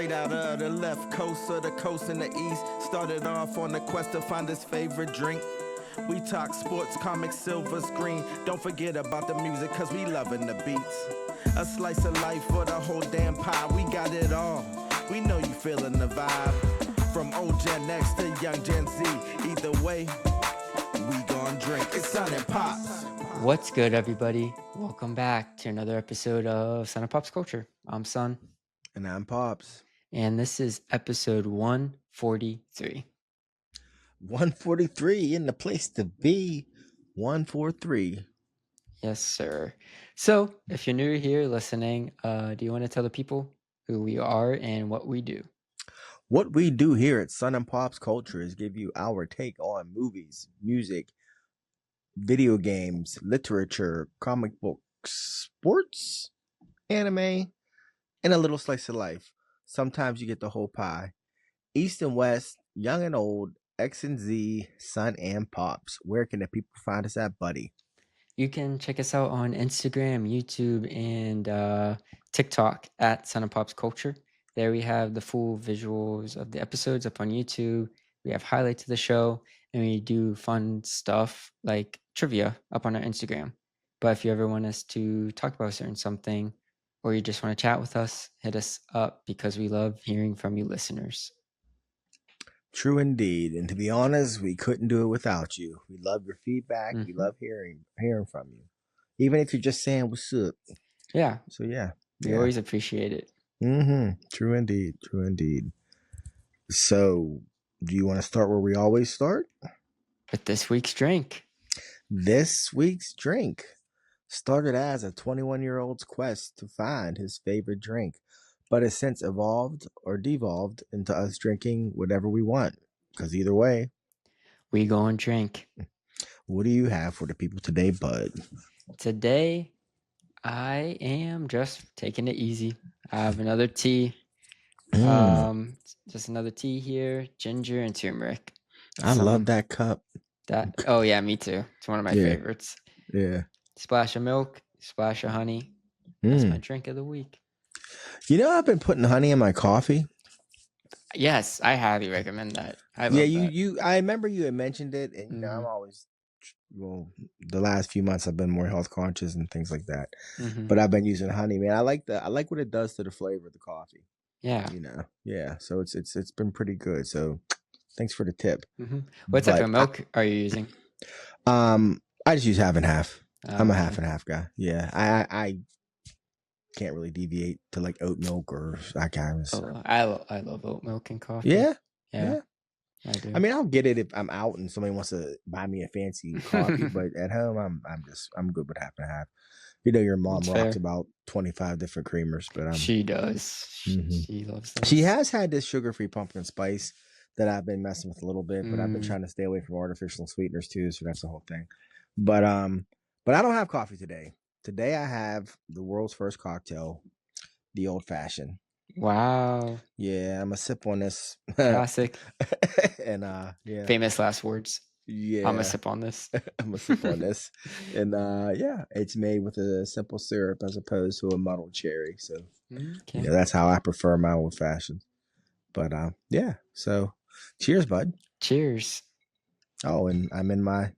Straight out of the left coast of the coast in the east. Started off on the quest to find his favorite drink. We talk sports, comics, silver screen. Don't forget about the music, cause we loving the beats. A slice of life for the whole damn pie. We got it all. We know you feeling the vibe. From old Gen X to young Gen Z. Either way, we gon' drink. It's Sun and Pops. What's good, everybody? Welcome back to another episode of Sun and Pops Culture. I'm Sun. And I'm Pops. And this is episode 143. 143 in the place to be. 143. Yes, sir. So, if you're new here listening, do you want to tell the people who we are and what we do? What we do here at Sun and Pops Culture is give you our take on movies, music, video games, literature, comic books, sports, anime, and a little slice of life. Sometimes you get the whole pie. East and West, young and old, X and Z, Sun and Pops. Where can the people find us at, buddy? You can check us out on Instagram, YouTube, and TikTok at Sun and Pops Culture. There we have the full visuals of the episodes up on YouTube. We have highlights of the show, and we do fun stuff like trivia up on our Instagram. But if you ever want us to talk about a certain something, or you just want to chat with us, hit us up because we love hearing from you listeners. True indeed. And to be honest, we couldn't do it without you. We love your feedback. We love hearing from you. Even if you're just saying what's up. Yeah. So yeah. We always appreciate it. True indeed. True indeed. So do you want to start where we always start? With this week's drink. This week's drink started as a 21-year-old's quest to find his favorite drink, but has since evolved or devolved into us drinking whatever we want. Because either way, we go and drink. What do you have for the people today, bud? Today, I am just taking it easy. I have another tea. Just another tea here, ginger and turmeric. I love that cup. Oh yeah, me too. It's one of my favorites. Yeah. Splash of milk, splash of honey. That's my drink of the week. You know, I've been putting honey in my coffee. Yes, I highly recommend that. I remember you had mentioned it, and you know, I'm always, the last few months I've been more health conscious and things like that. But I've been using honey, man. I like what it does to the flavor of the coffee. Yeah. You know, yeah. So it's been pretty good. So thanks for the tip. What type of milk are you using? I just use half and half. I'm a half and half guy. Yeah, I can't really deviate to like oat milk or that kind of stuff. I love oat milk and coffee. Yeah. I do. I mean, I'll get it if I'm out and somebody wants to buy me a fancy coffee, but at home I'm good with half and half. You know, your mom rocks about 25 different creamers, but she does. She loves that. She has had this sugar-free pumpkin spice that I've been messing with a little bit, but I've been trying to stay away from artificial sweeteners too, so that's the whole thing. But I don't have coffee today. Today I have the world's first cocktail, the old fashioned. Wow. Yeah, I'm a sip on this. Classic. And famous last words. Yeah. I'm gonna sip on this. I'm gonna sip on this. And it's made with a simple syrup as opposed to a muddled cherry. So that's how I prefer my old fashioned. But so cheers, bud. Cheers. Oh, and I'm in my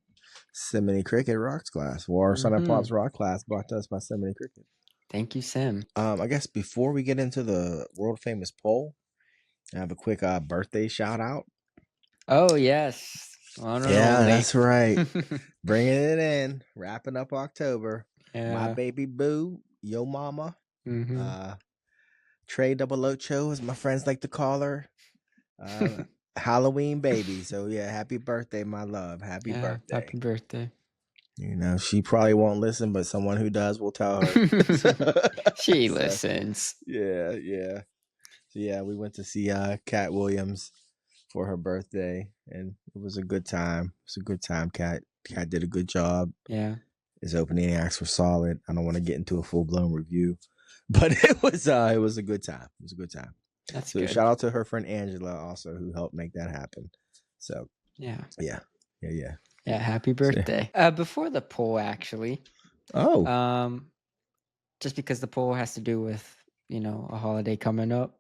Simony Cricket Rocks class. Or Sun and Pops Rock class brought to us by Simony Cricket. Thank you, Sim. I guess before we get into the world famous poll, I have a quick birthday shout out. Oh yes. Yeah, that's right. Bringing it in, wrapping up October. My baby boo, yo mama. Trey Double Ocho, as my friends like to call her. Halloween baby. So yeah, happy birthday, my love. Happy birthday. Happy birthday. You know, she probably won't listen, but someone who does will tell her. She listens. Yeah. So yeah, we went to see Cat Williams for her birthday, and it was a good time. It's a good time, Cat. Cat did a good job. Yeah. His opening acts were solid. I don't want to get into a full-blown review, but it was a good time. It was a good time. That's so good. Shout out to her friend Angela also, who helped make that happen. So yeah. Yeah, happy birthday. Before the poll, actually. Oh. Just because the poll has to do with, a holiday coming up.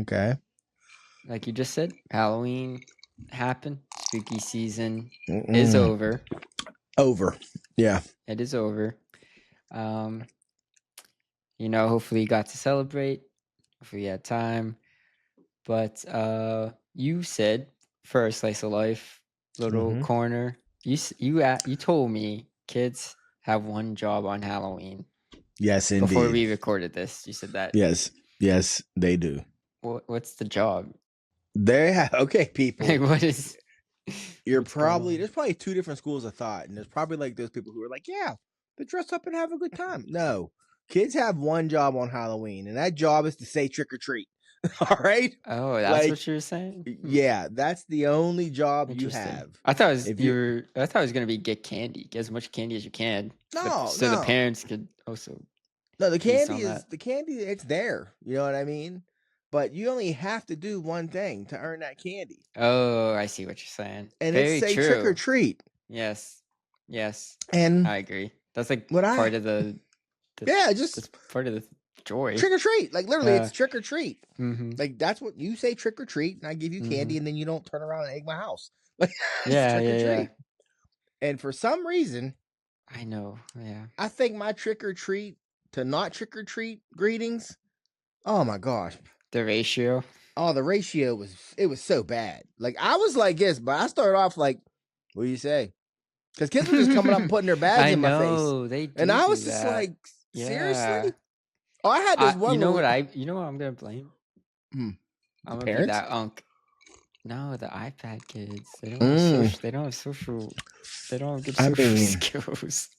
Okay. Like you just said, Halloween happened. Spooky season is Mm-mm. over. Over. Yeah. It is over. Hopefully you got to celebrate. Hopefully you had time. But you said for a slice of life, little Mm-hmm. corner. You told me kids have one job on Halloween. Yes, Before indeed. we recorded this, you said that. Yes, they do. What's the job? They have okay, people. Like, what is? What's going on? There's probably two different schools of thought, and there's probably like those people who are like, yeah, they dress up and have a good time. No, kids have one job on Halloween, and that job is to say trick or treat. All right. Oh, that's Like, what you were saying. yeah, that's the only job you Interesting. have. I thought it was If you I thought it was gonna be get candy, get as much candy as you can. no, So the no, parents could also no, the feast candy on is that. the candy. It's there. You know what I mean? But you only have to do one thing to earn that candy, Oh, I see what you're saying. and it's Very say trick or true. treat. Yes. And I agree. That's like what I part of the yeah, just that's part of the joy. trick or treat. Like literally, it's Uh, trick or treat. mm-hmm. Like that's what you say, trick or treat, and I give you candy, and then you don't turn around and egg my house. Like it's trick or treat. And for some reason, I know. Yeah. I think my trick or treat to not trick or treat greetings. Oh my gosh. The ratio. Oh, the ratio was so bad. Like I was like this, but I started off like, what do you say? Because kids were just coming up and putting their bags in my face. I know they do. And I do was just that. like, seriously? Yeah. Oh, I had this one. You know what I'm gonna blame? I'm gonna parents? be that unk. No, the iPad kids. They don't have social. They don't have social. They don't have good social skills.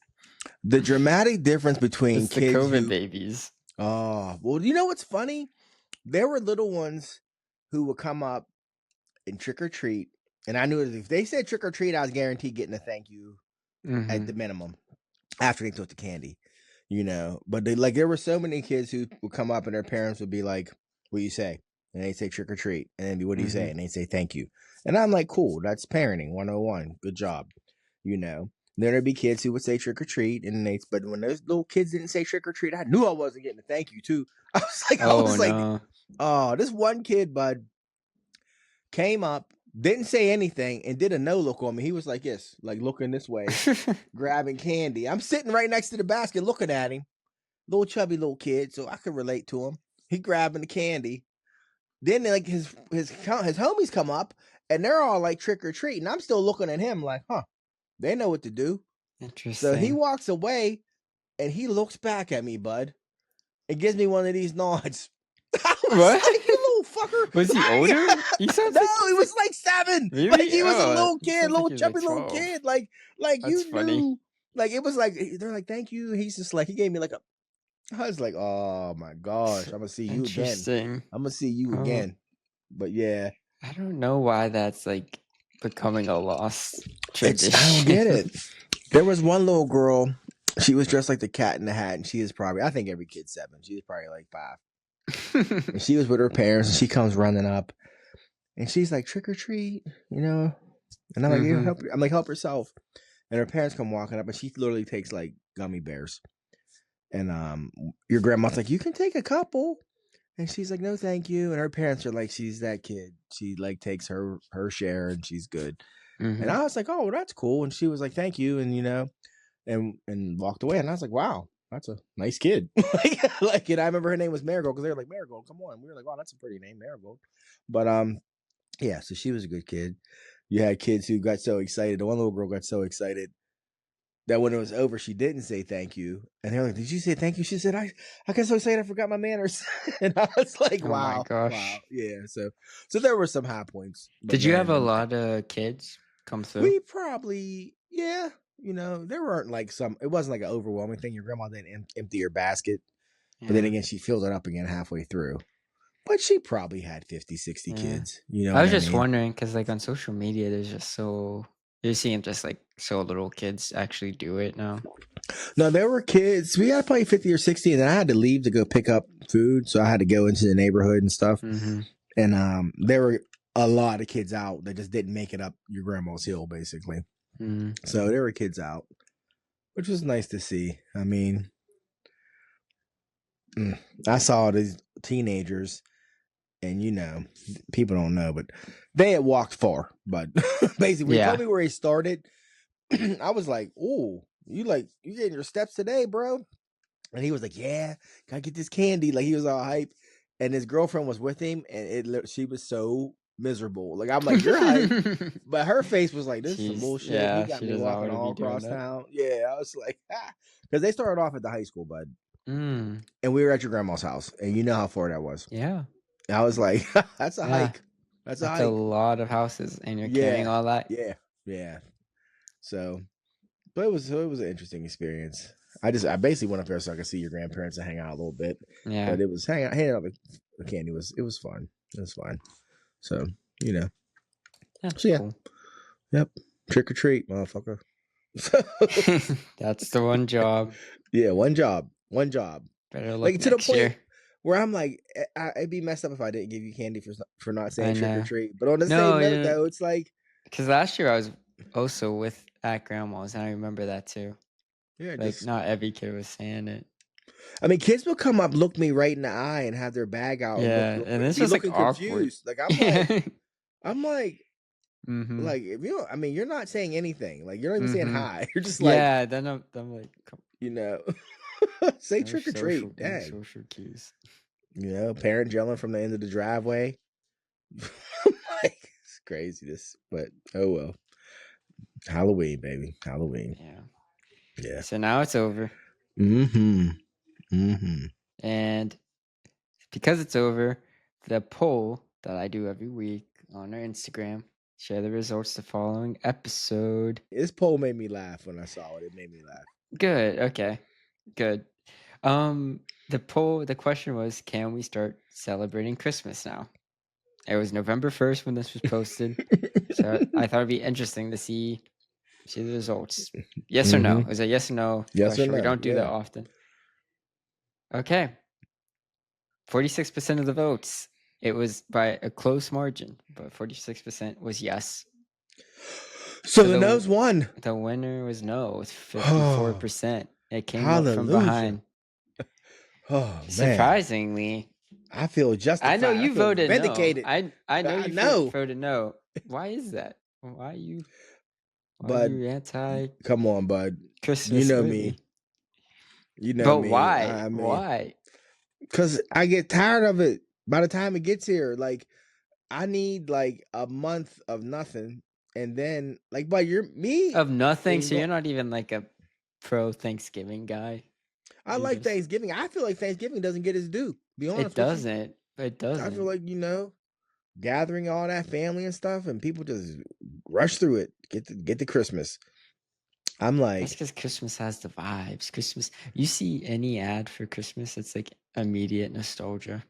The dramatic difference between It's kids the COVID babies. Oh, well, you know what's funny? There were little ones who would come up and trick or treat, and I knew if they said trick or treat, I was guaranteed getting a thank you at the minimum after they took the candy, But there were so many kids who would come up and their parents would be like, "What do you say?" And they'd say trick or treat, and then what do you say? And they'd say thank you, and I'm like, "Cool, that's parenting 101. Good job," Then there'd be kids who would say trick or treat, but when those little kids didn't say trick or treat, I knew I wasn't getting a thank you too. I was like, oh, this one kid, bud, came up, didn't say anything, and did a no look on me. He was like, yes, like looking this way, grabbing candy. I'm sitting right next to the basket looking at him, little chubby little kid, so I could relate to him. He grabbing the candy. Then like his homies come up and they're all like trick or treat, and I'm still looking at him like, huh. They know what to do. Interesting. So he walks away and he looks back at me, bud, and gives me one of these nods. I was like, you little fucker. Was he older? He sounds he was like 7. Really? Like he was a little kid, little chubby like little kid. Like That's you funny. knew. Like it was like they're like, thank you. He's just like he gave me like a. I was like, oh my gosh, I'm gonna see you again. I'm gonna see you again. But yeah, I don't know why that's like becoming a lost tradition. I don't get it. There was one little girl. She was dressed like the Cat in the Hat, and she is probably, I think every kid's 7. She was probably like 5. And she was with her parents, and she comes running up, and she's like, trick or treat, And I'm like, yeah, help. I'm like, help yourself. And her parents come walking up, and she literally takes like gummy bears. And your grandma's like, you can take a couple. And she's like, no, thank you. And her parents are like, she's that kid. She like takes her share, and she's good. And I was like, oh, well, that's cool. And she was like, thank you. And, and walked away. And I was like, wow, that's a nice kid. And I remember her name was Marigold, because they were like, Marigold, come on. We were like, wow, that's a pretty name, Marigold. But yeah, so she was a good kid. You had kids who got so excited. The one little girl got so excited that when it was over, she didn't say thank you. And they're like, did you say thank you? She said, I got so excited I forgot my manners. And I was like, wow. Oh my gosh. Wow. Yeah. So there were some high points. Did you have a lot of kids come through? We probably, yeah. There weren't like it wasn't like an overwhelming thing. Your grandma didn't empty her basket. Yeah. But then again, she filled it up again halfway through. But she probably had 50, 60 kids. I was just wondering, because like on social media, there's just you're seeing just like so little kids actually do it now. No, there were kids. We had probably 50 or 60, and then I had to leave to go pick up food. So I had to go into the neighborhood and stuff. And there were a lot of kids out that just didn't make it up your grandma's hill, basically. So there were kids out, which was nice to see. I mean, I saw these teenagers and people don't know, but they had walked far. But basically, when he told me where he started, I was like, "Ooh, you getting your steps today, bro?" And he was like, "Yeah, gotta get this candy." Like he was all hype, and his girlfriend was with him, and she was so miserable. Like I'm like, "You're hype," but her face was like, "This is some bullshit." Yeah, He got she me does not walking want to all be doing across that. town. Yeah, I was like, because they started off at the high school, bud, Mm, and we were at your grandma's house, and you know how far that was. yeah. And I was like, "That's a Yeah. hike. That's a That's a hike." lot of houses, and you're carrying all that. Yeah. So, but it was an interesting experience. I basically went up there so I could see your grandparents and hang out a little bit. Yeah. But it was handing out the candy it was fun. It was fun. So, That's so yeah. cool. Yep. Trick or treat, motherfucker. That's the one job. Yeah, one job. Better look Like to the next point year. where I'm like, it'd be messed up if I didn't give you candy for not I saying trick or know. treat. But on the No, same note, though, it's like, because last year I was also at grandma's, and I remember that too. yeah, Like not every kid was saying it. I mean, kids will come up, look me right in the eye, and have their bag out and look Yeah, real and quick, it's be just like looking awkward. confused. Like I'm like, Mm-hmm. like if you, I mean, you're not saying anything. Like you're not even saying hi. You're just Yeah, then I'm like, say no trick or social, treat. no Dang, social cues. parent yelling from the end of the driveway. Like it's craziness, but oh well. Halloween, baby, Halloween. Yeah. So now it's over. And because it's over, the poll that I do every week on our Instagram, share the results the following episode. This poll made me laugh when I saw it. It made me laugh. Good. Okay. Good. The question was, can we start celebrating Christmas now? It was November 1st when this was posted. So I thought it'd be interesting to see the results. Yes or no? It was a yes or no Yes question. or no? We don't do that often. Okay. 46% of the votes. It was by a close margin, but 46% was yes. So the no's won. The winner was no, with 54%. It came up from Hallelujah. behind. Oh man! Surprisingly, I feel justified. I know you voted vindicated. no. I know you know. voted no. Why is that? Why are you anti? Come on, bud. Christmas. You know early? me. You know but me. Why? I mean, why? Because I get tired of it by the time it gets here. Like, I need like a month of nothing, and then like, but you're me of nothing. So you're not even like a pro Thanksgiving guy. I like Thanksgiving. I feel like Thanksgiving doesn't get its due. Be honest, it doesn't. It doesn't. I feel like gathering all that family and stuff, and people just rush through it. Get to Christmas. I'm like, that's because Christmas has the vibes. Christmas. You see any ad for Christmas? It's like immediate nostalgia.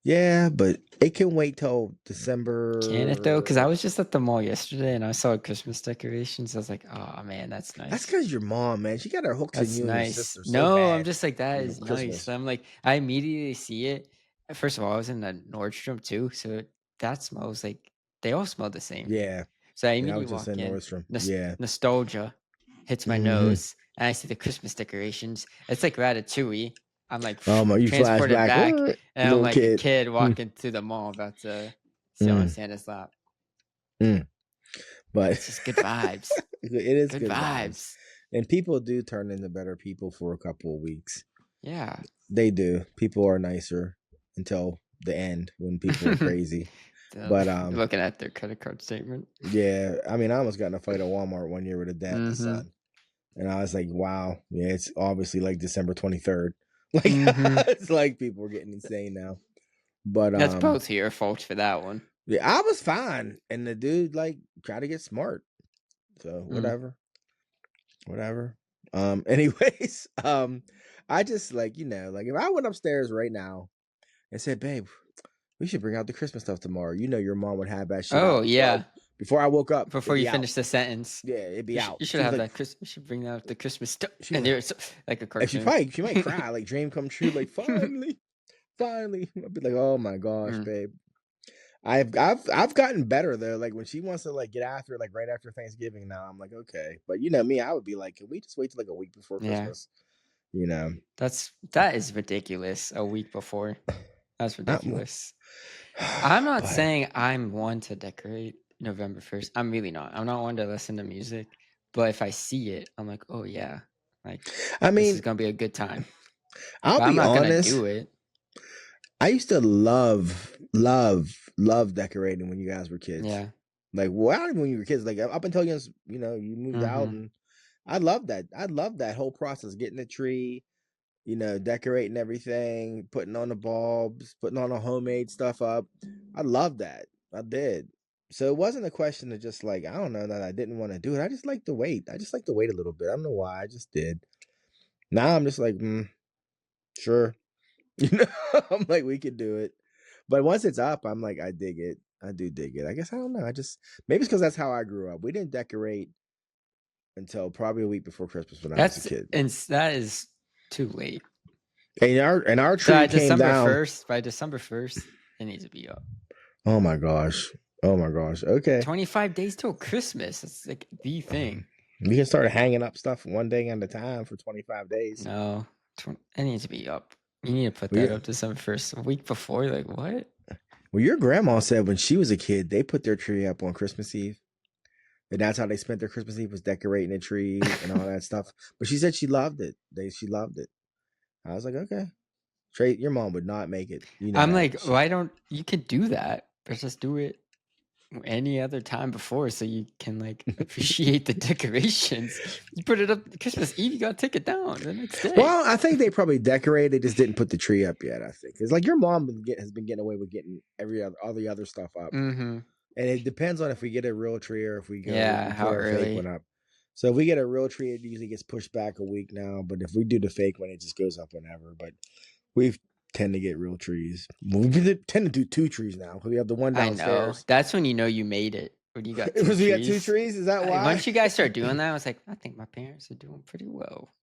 Yeah, but it can wait till December. Can it though? Because I was just at the mall yesterday and I saw Christmas decorations. I was like, oh man, that's nice. That's because your mom, man, she got her hooks in you and your sister. No, I'm just like, that is nice. I'm like, I immediately see it. First of all, I was in the Nordstrom too, so that smells like they all smell the same. Yeah. So I immediately walk in. Nordstrom. Nostalgia hits my nose, and I see the Christmas decorations. It's like Ratatouille. I'm like, you transported back, and I'm like a kid walking through the mall about to sit on Santa's lap. But it's just good vibes. It is good vibes. And people do turn into better people for a couple of weeks. Yeah. They do. People are nicer until the end when people are crazy. But looking at their credit card statement. Yeah. I mean, I almost got in a fight at Walmart one year with a dad and a son. And I was like, wow, yeah, it's obviously like December 23rd. Like it's like people are getting insane now. But that's both your fault for that one. Yeah, I was fine. And the dude like tried to get smart. So whatever. Anyways, I just like, if I went upstairs right now and said, babe, we should bring out the Christmas stuff tomorrow. Your mom would have that shit out. Yeah. Before I woke up. Before you finish the sentence. Yeah, it'd be out. You should have that. You should bring out the Christmas stuff. And there's like a cartoon. She might cry, like dream come true, like finally. I'd be like, oh my gosh, babe. I've gotten better though. Like when she wants to like get after it, like right after Thanksgiving now, I'm like, okay. But me, I would be like, can we just wait till like a week before Christmas? That is ridiculous. A week before. That's ridiculous. I'm not But, saying I'm one to decorate November 1st. I'm really not. I'm not one to listen to music. But if I see it, I'm like, oh yeah, like I this is mean, gonna be a good time. I'll But I'm be not gonna honest. do it. I used to love decorating when you guys were kids. Yeah. Like, well, not even when you were kids. Like up until you moved out, Mhm. and I love that. I love that whole process, getting the tree, decorating everything, putting on the bulbs, putting on the homemade stuff up. I love that. I did. So it wasn't a question of just like, I don't know, that I didn't want to do it. I just like to wait. I just like to wait a little bit. I don't know why. I just did. Now I'm just like, sure. I'm like, we could do it. But once it's up, I'm like, I dig it. I do dig it. I guess I don't know. Maybe it's because that's how I grew up. We didn't decorate until probably a week before Christmas when I was a kid. That is too late. And our So tree came down. by December 1st, it needs to be up. Oh my gosh. Okay. 25 days till Christmas. It's like the thing. We can start hanging up stuff one day at a time for 25 days. No, it needs to be up. You need to put that up December 1st. A week before, like what? Well, your grandma said when she was a kid, they put their tree up on Christmas Eve. And that's how they spent their Christmas Eve, was decorating the tree and all that stuff. But she said she loved it. She loved it. I was like, okay. Trey, your mom would not make it. I'm like, why don't you could do that, but just do it any other time before so you can like appreciate the decorations. You put it up Christmas Eve, you gotta take it down the next day. Well, I think they probably decorated. They just didn't put the tree up yet. I think it's like your mom has been getting away with getting all the other stuff up. Mm-hmm. And it depends on if we get a real tree or if we go how put our early. fake one up. So if we get a real tree, it usually gets pushed back a week now. But if we do the fake one, it just goes up whenever. But we tend to get real trees. We tend to do 2 trees now because we have the one downstairs. I know. That's when you know you made it. When you got 2 trees. We got 2 trees? Is that why? Once you guys start doing that, I was like, I think my parents are doing pretty well.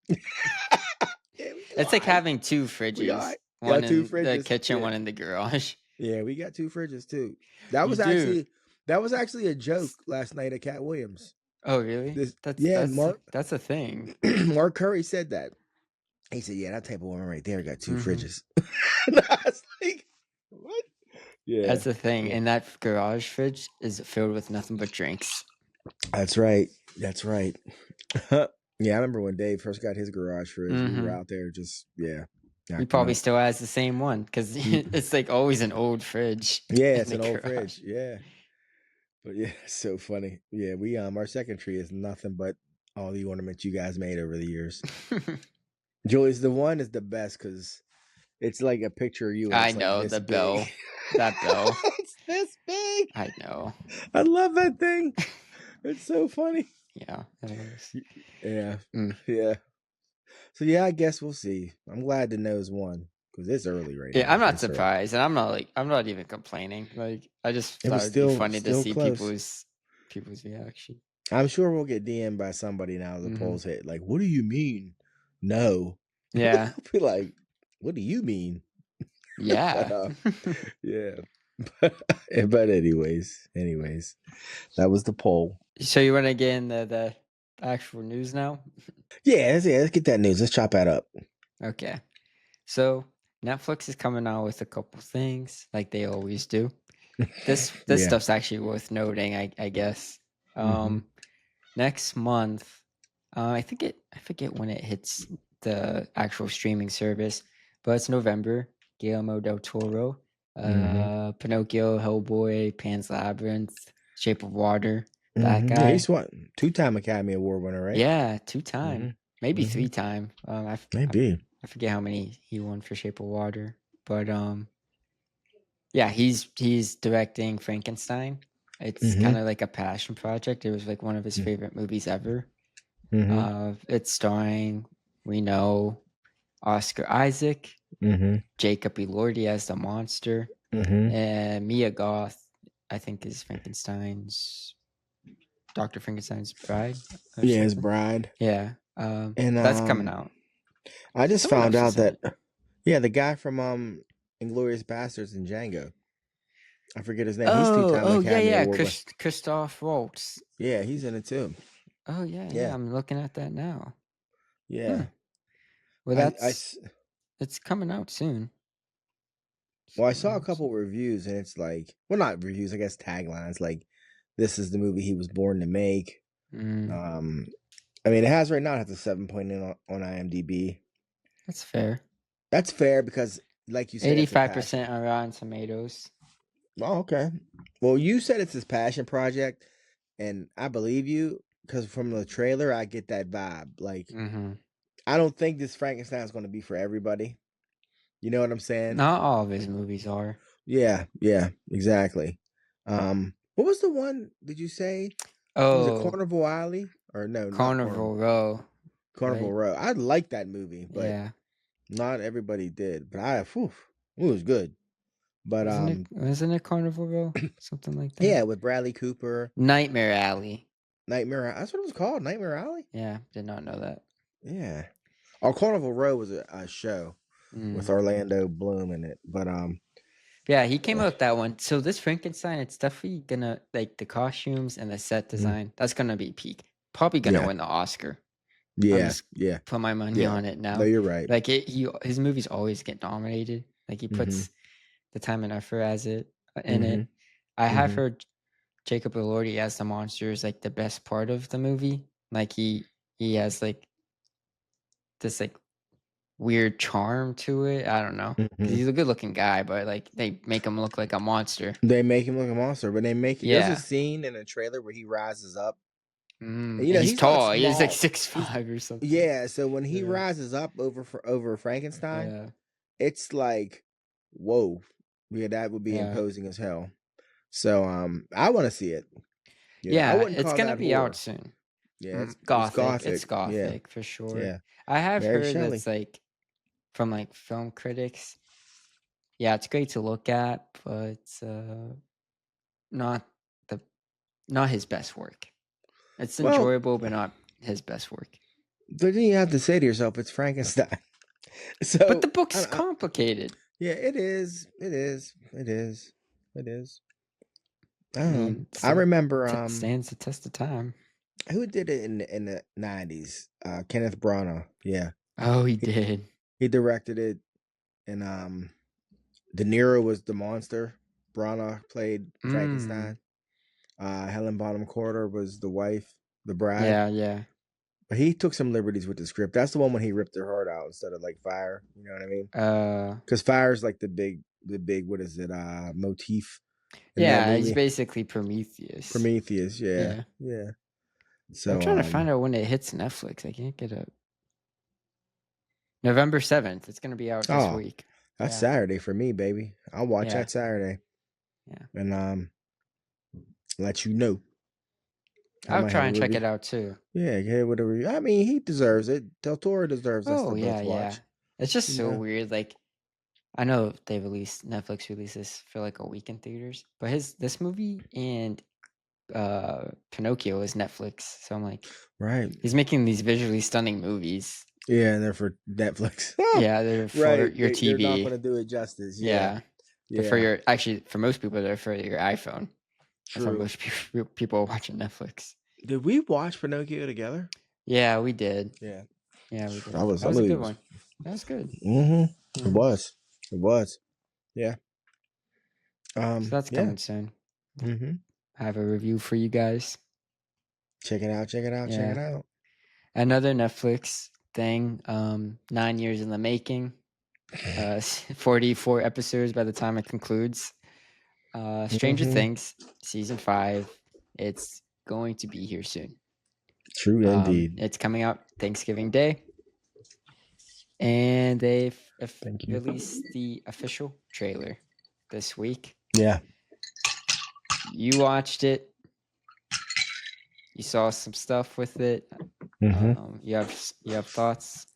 It's like having 2 fridges. One in the kitchen, one in the garage. Yeah, we got 2 fridges too. That was actually a joke last night at Cat Williams. Oh, really? That's a thing. Mark Curry said that. He said, "Yeah, that type of woman right there got 2 fridges." And I was like, "What?" Yeah, that's the thing. And that garage fridge is filled with nothing but drinks. That's right. Yeah, I remember when Dave first got his garage fridge. We were out there just He probably still has the same one because it's like always an old fridge. Yeah, it's an old fridge. Yeah. But yeah, it's so funny. Yeah, we our second tree is nothing but all the ornaments you guys made over the years. Julius, the one is the best because it's like a picture of you. I know, like the big. Bell. That bell. It's this big. I know. I love that thing. It's so funny. Yeah, it is. Yeah. Yeah. So yeah, I guess we'll see. I'm glad the nose won because it's early right now. Yeah, I'm not surprised, and I'm not even complaining. Like I just thought it'd be funny to see people's reaction. I'm sure we'll get DM'd by somebody now. The polls hit. Like, what do you mean? No. Yeah. Be like, what do you mean? Yeah. Yeah. But anyways, that was the poll. So you want to get in the actual news now? Yeah, let's get that news. Let's chop that up. Okay. So Netflix is coming out with a couple things like they always do. This stuff's actually worth noting, I guess. Next month, I forget when it hits the actual streaming service, but it's November. Guillermo del Toro, Pinocchio, Hellboy, Pan's Labyrinth, Shape of Water. That guy. Yeah, he's what, 2-time Academy Award winner, right? Yeah, 2-time, maybe 3-time. Maybe. I forget how many he won for Shape of Water, but yeah, he's directing Frankenstein. It's kind of like a passion project. It was like one of his favorite movies ever. It's starring, we know, Oscar Isaac, Jacob Elordi as the monster, and Mia Goth, I think, is Dr. Frankenstein's bride. Yeah, his bride. Yeah, and that's coming out. I just found out that the guy from Inglourious Basterds and Django. I forget his name. He's 2-time Academy Award. Christoph Waltz. Yeah, he's in it too. Oh yeah. I'm looking at that now. Yeah. Well, it's coming out soon. Well, I saw a couple reviews, and it's like, well, not reviews, I guess taglines, like, this is the movie he was born to make. Mm, I mean, it has right now, it has a 7.8 on IMDb. that's fair. That's fair because, like you said, it's a passion. 85% on Rotten Tomatoes. Oh, okay. Well, you said it's his passion project, and I believe you because from the trailer, I get that vibe. Like, I don't think this Frankenstein is going to be for everybody. You know what I'm saying? Not all of his movies are. Yeah, exactly. What was the one? Did you say? Was it Carnival Alley or no? Carnival Row. Carnival right? Row. I like that movie, but Yeah. not everybody did. But it was good. But Wasn't it Carnival Row? Something like that. yeah, with Bradley Cooper. Nightmare Alley. That's what it was called. Nightmare Alley. Yeah, did not know that. Yeah. Carnival Row was a show with Orlando Bloom in it. But yeah, he came out with that one. So this Frankenstein, it's definitely gonna like the costumes and the set design. That's gonna be peak. Probably gonna win the Oscar. Yeah, put my money on it now. No, you're right. Like his movies always get nominated. Like he puts the time and effort in it. I have heard Jacob Elordi as the monster is like the best part of the movie. Like he has like this like weird charm to it. I don't know, because he's a good looking guy, but like they make him look like a monster. They make him look like a monster, but they make there's a scene in a trailer where he rises up. And he's tall. He's like 6'5" or something. Yeah, so when he rises up over Frankenstein, it's like, whoa, yeah, that would be imposing as hell. So I want to see it. It's gonna be out soon. Yeah, it's gothic. It's gothic for sure. Yeah, I have heard that's like from like film critics. Yeah, it's great to look at, but not his best work. It's enjoyable, but not his best work. But then you have to say to yourself, it's Frankenstein. So, but the book's complicated. Yeah, it is. I don't know. I remember stands the test of time. Who did it in the 90s? Kenneth Branagh. Yeah. Oh, he did. He directed it, and De Niro was the monster. Branagh played Frankenstein. Helen Bonham Carter was the wife, the bride. Yeah. But he took some liberties with the script. That's the one when he ripped her heart out instead of like fire. You know what I mean? Because fire's like the big what is it? Motif. Yeah, he's basically Prometheus. Yeah. So I'm trying to find out when it hits Netflix. I can't get it. November 7th. It's gonna be out this week. That's Saturday for me, baby. I'll watch that Saturday. Yeah. And let you know. I'll try and check it out too. Yeah, whatever. I mean, he deserves it. Del Toro deserves us to both watch. Yeah. It's just so weird. Like, I know Netflix released this for like a week in theaters, but this movie and Pinocchio is Netflix. So I'm like, right. He's making these visually stunning movies. Yeah, and they're for Netflix. Yeah, they're for your TV. They're not going to do it justice. Yeah. They're for most people, they're for your iPhone. True. That's how most people are watching Netflix. Did we watch Pinocchio together? Yeah, we did. Yeah, we did. That was a good one. That was good. It was. Yeah. So that's coming soon. I have a review for you guys. Check it out. Another Netflix thing. 9 years in the making. 44 episodes by the time it concludes. Stranger Things season 5. It's going to be here soon. True indeed. It's coming out Thanksgiving Day, and they've released the official trailer this week. Yeah, you watched it. You saw some stuff with it. You have thoughts.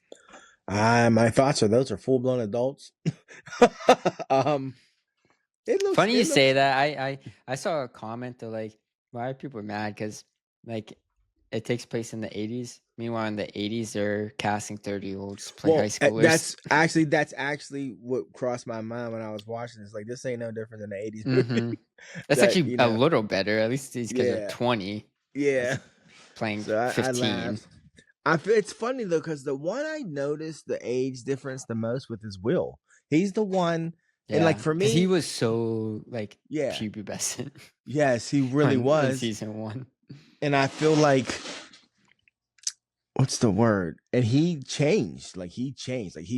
My thoughts are those are full blown adults. It looks funny you say that. I saw a comment that like, why are people mad? Because like it takes place in the 80s. Meanwhile, in the 80s, they're casting 30-year-olds play high schoolers. That's actually what crossed my mind when I was watching this. Like, this ain't no different than the 80s movie. That's actually a little better. At least these kids are 20. Yeah, playing 15. It's funny though, because the one I noticed the age difference the most with is Will. He's the one And like for because he me, was so like yeah, pubescent yes, he really in was. season 1. And I feel like, what's the word? And he changed. Like he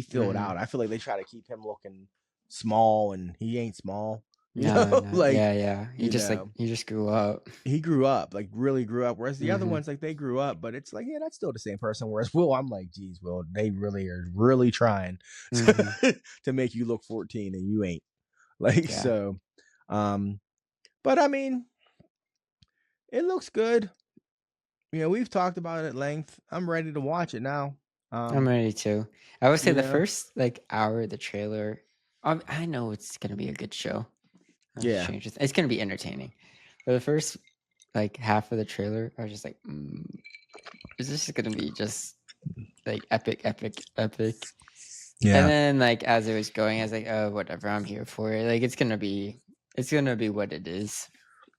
filled out. I feel like they try to keep him looking small, and he ain't small. No, Like, yeah. He just grew up. he grew up, like really grew up. Whereas the other Mhm. ones, like they grew up, but it's like, yeah, that's still the same person. Whereas Will, I'm like, geez, Will, they really are really trying Mhm. to make you look 14, and you ain't. Like, Yeah. so, but I mean, it looks good. We've talked about it at length. I'm ready to watch it now. I'm ready too. I would say you the know, first like hour of the trailer, I know it's gonna be a good show. yeah, It's gonna be entertaining. But the first like half of the trailer, I was just like, is this gonna be just like epic? And yeah, then like as it was going, I was like, oh whatever, I'm here for it. Like it's gonna be what it is.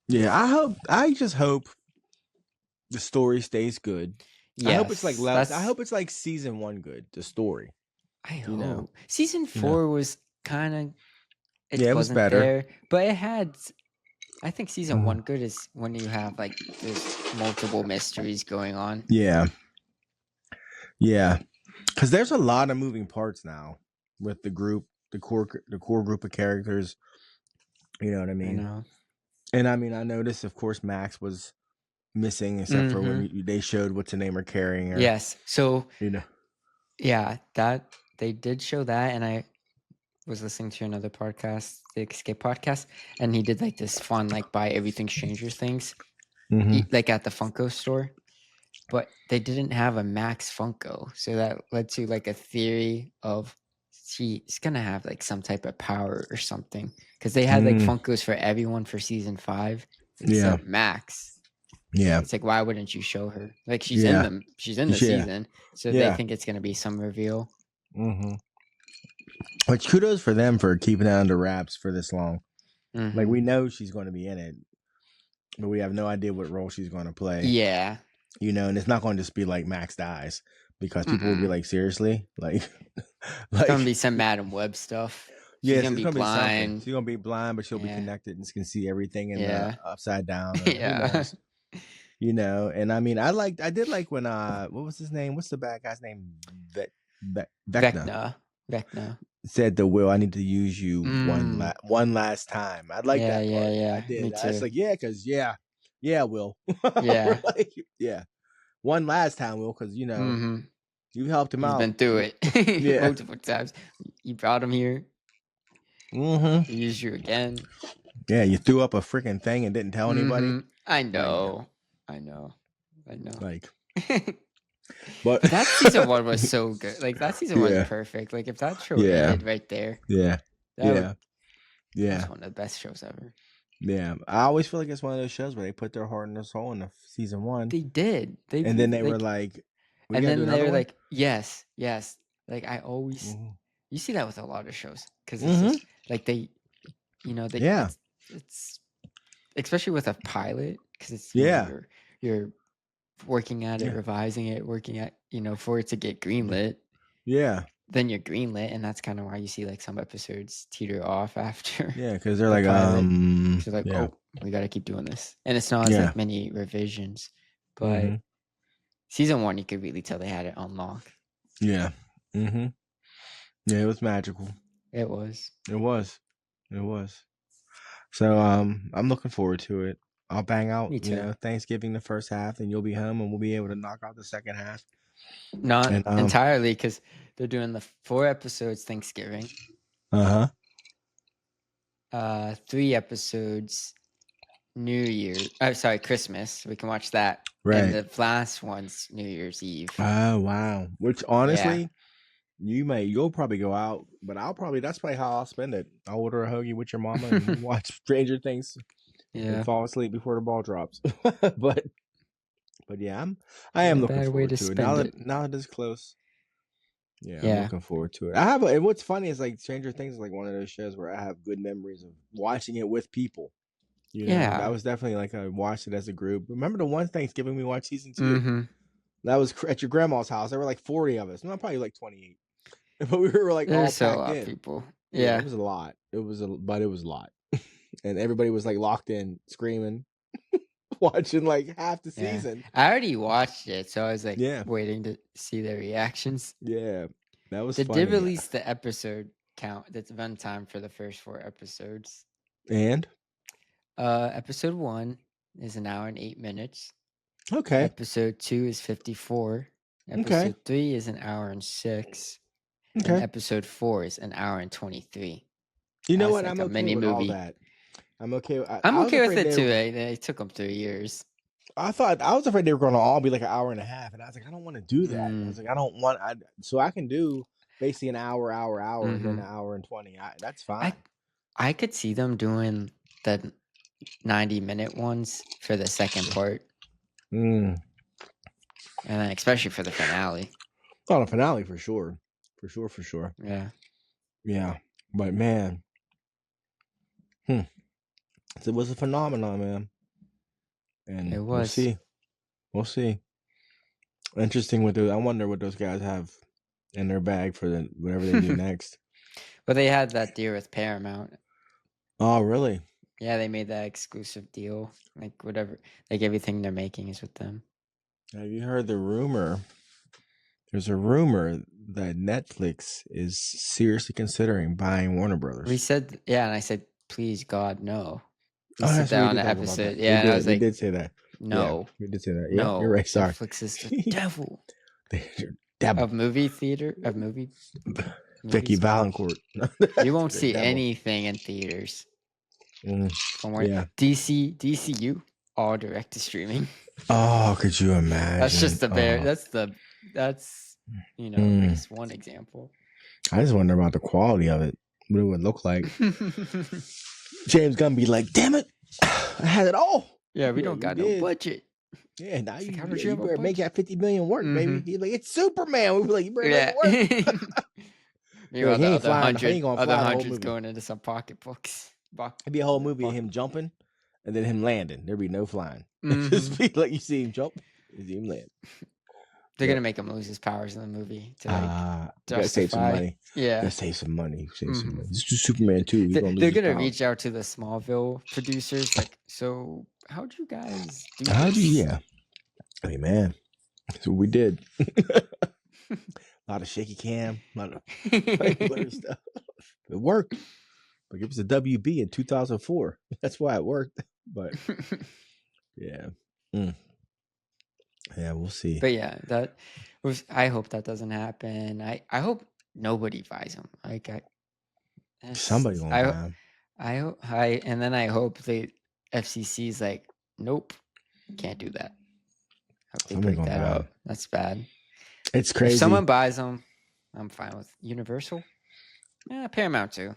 yeah. I just hope the story stays good. I hope it's like Yes, I hope it's like season 1 good. The story. I You know. hope. Season You know. 4 was kind of, Yeah, it it was wasn't better. there, but it had. I think season Mhm. 1 good is when you have like there's multiple mysteries going on. Yeah. Yeah. Because there's a lot of moving parts now with the group, the core group of characters. You know what I I mean? know. And I mean, I noticed, of course, Max was missing, except for when they showed what's the name her carrying her. Yes. So You know. yeah, that they did show that, and I was listening to another podcast, the Escape podcast, and he did like this fun like buy everything Stranger Things, like at the Funko store, but they didn't have a Max Funko, so that led to like a theory of she's gonna have like some type of power or something, because they had like Funkos for everyone for season 5 except Max. Yeah. It's like, why wouldn't you show her? Like she's in the season, so they think it's gonna be some reveal. But kudos for them for keeping it under wraps for this long. Like we know she's going to be in it, but we have no idea what role she's going to play. Yeah. And it's not going to just be like Max dies, because people will be like, seriously? Like it's gonna be some Madam Web stuff. She's gonna be blind. She's going to be blind, but she'll be connected and can see everything in the upside down. Who knows? And I mean, I did like when what was his name? What's the bad guy's name? Vecna said to Will, I need to use you one last time. I like that part. Yeah. I did. Me too. I was like, because Will. Yeah. One last time, Will, because you helped him out. He's been through it multiple times. You brought him here. He used you again. Yeah, you threw up a freaking thing and didn't tell anybody. I know. Like, but that season 1 was so good. Like that season 1 was perfect. Like if that show ended right there, that was one of the best shows ever. Yeah, I always feel like it's one of those shows where they put their heart and their soul in the season 1. They did. And then they were like, and then they were like, yes. Like I always, you see that with a lot of shows, because it's just like they it's especially with a pilot, because it's you're working at it, revising it, working at for it to get greenlit. Then you're greenlit, and that's kind of why you see like some episodes teeter off after. Yeah, because they're like, oh, we got to keep doing this, and it's not as like many revisions, but season 1 you could really tell they had it on lock. Yeah, it was magical. It was. So I'm looking forward to it. I'll bang out, Me too. Thanksgiving the first half, and you'll be home, and we'll be able to knock out the second half. Not entirely, because they're doing the 4 episodes Thanksgiving. 3 episodes New Year. Oh, sorry, Christmas. We can watch that. Right. And the last one's New Year's Eve. Oh wow! Which honestly, you'll probably go out, but that's probably how I'll spend it. I'll order a hoagie with your mama and watch Stranger Things. And fall asleep before the ball drops. but yeah, I am looking forward to it. Now that it's close. Yeah, I'm looking forward to it. And what's funny is like Stranger Things is like one of those shows where I have good memories of watching it with people. That was definitely like I watched it as a group. Remember the one Thanksgiving we watched season 2? That was at your grandma's house. There were like 40 of us. Not probably like 28. But we were like all packed in. People. Yeah, Yeah. it was a lot. But it was a lot. And everybody was like locked in, screaming, watching like half the Yeah. season. I already watched it, so I was like Yeah. waiting to see their reactions. Yeah, that was They did funny. release the episode count that's runtime for the first 4 episodes. And Episode 1 is an hour and 8 minutes. okay, Episode 2 is 54. okay, Episode 3 is an hour and 6. And okay. episode 4 is an hour and 23. You know That's what? like I'm a okay mini with all movie. that. I'm okay. I'm I was okay with afraid it too. They took them 3 years. I was afraid they were going to all be like an hour and a half, and I was like, I don't want to do that. I was like, I don't want. So I can do basically an hour, and then an hour and 20. That's fine. I could see them doing the 90-minute ones for the second part, And then especially for the finale. Oh, the finale for sure, for sure. Yeah. Yeah, but man, it was a phenomenon, man. And It was. We'll see. Interesting with those. I wonder what those guys have in their bag for whatever they do next. But they had that deal with Paramount. Oh, really? Yeah, they made that exclusive deal. Like whatever, like everything they're making is with them. Have you heard the rumor? There's a rumor that Netflix is seriously considering buying Warner Brothers. We said, yeah, and I said, please God, no. We said that on did the talk about episode. that. Yeah, and I was we like, did say that. no. Yeah, we did say that. Yeah, No, you're right. Sorry. Netflix is the devil Devil. of movie theater, of movie. Vicky movies. Valancourt. You won't The see devil. anything in theaters. From where Yeah. DCU, all direct to streaming. Oh, could you imagine? That's just the bare. That's just one example. I just wonder about the quality of it. What it would look like. James Gunn be like, "Damn it, I had it all." Yeah, we don't got no budget. Yeah, now It's you, like, how did you you have a better make budget? that 50 million work, baby. He's like, "It's Superman." We be like, "You better make it work." Meanwhile, he the ain't other he ain't gonna fly the whole hundreds movie. going into some pocketbooks. It'd be a whole movie of him jumping and then him landing. There'd be no flying. Just be like you see him jump, you see him land. They're gonna make him lose his powers in the movie to gotta save some money. Yeah, gotta save some money. This is Superman 2. They're gonna reach out to the Smallville producers, like, so how'd you guys do this? Yeah. Hey man, that's what we did. A lot of shaky cam, a lot of blurry stuff. It worked. Like it was a WB in 2004. That's why it worked. But yeah. Yeah, we'll see. But yeah, I hope that doesn't happen. I hope nobody buys them. Like somebody gonna buy them. And then I hope the FCC is like, nope, can't do that. I hope they Somebody break gonna that buy up. That's bad. It's crazy. If someone buys them, I'm fine with Universal. Yeah, Paramount too.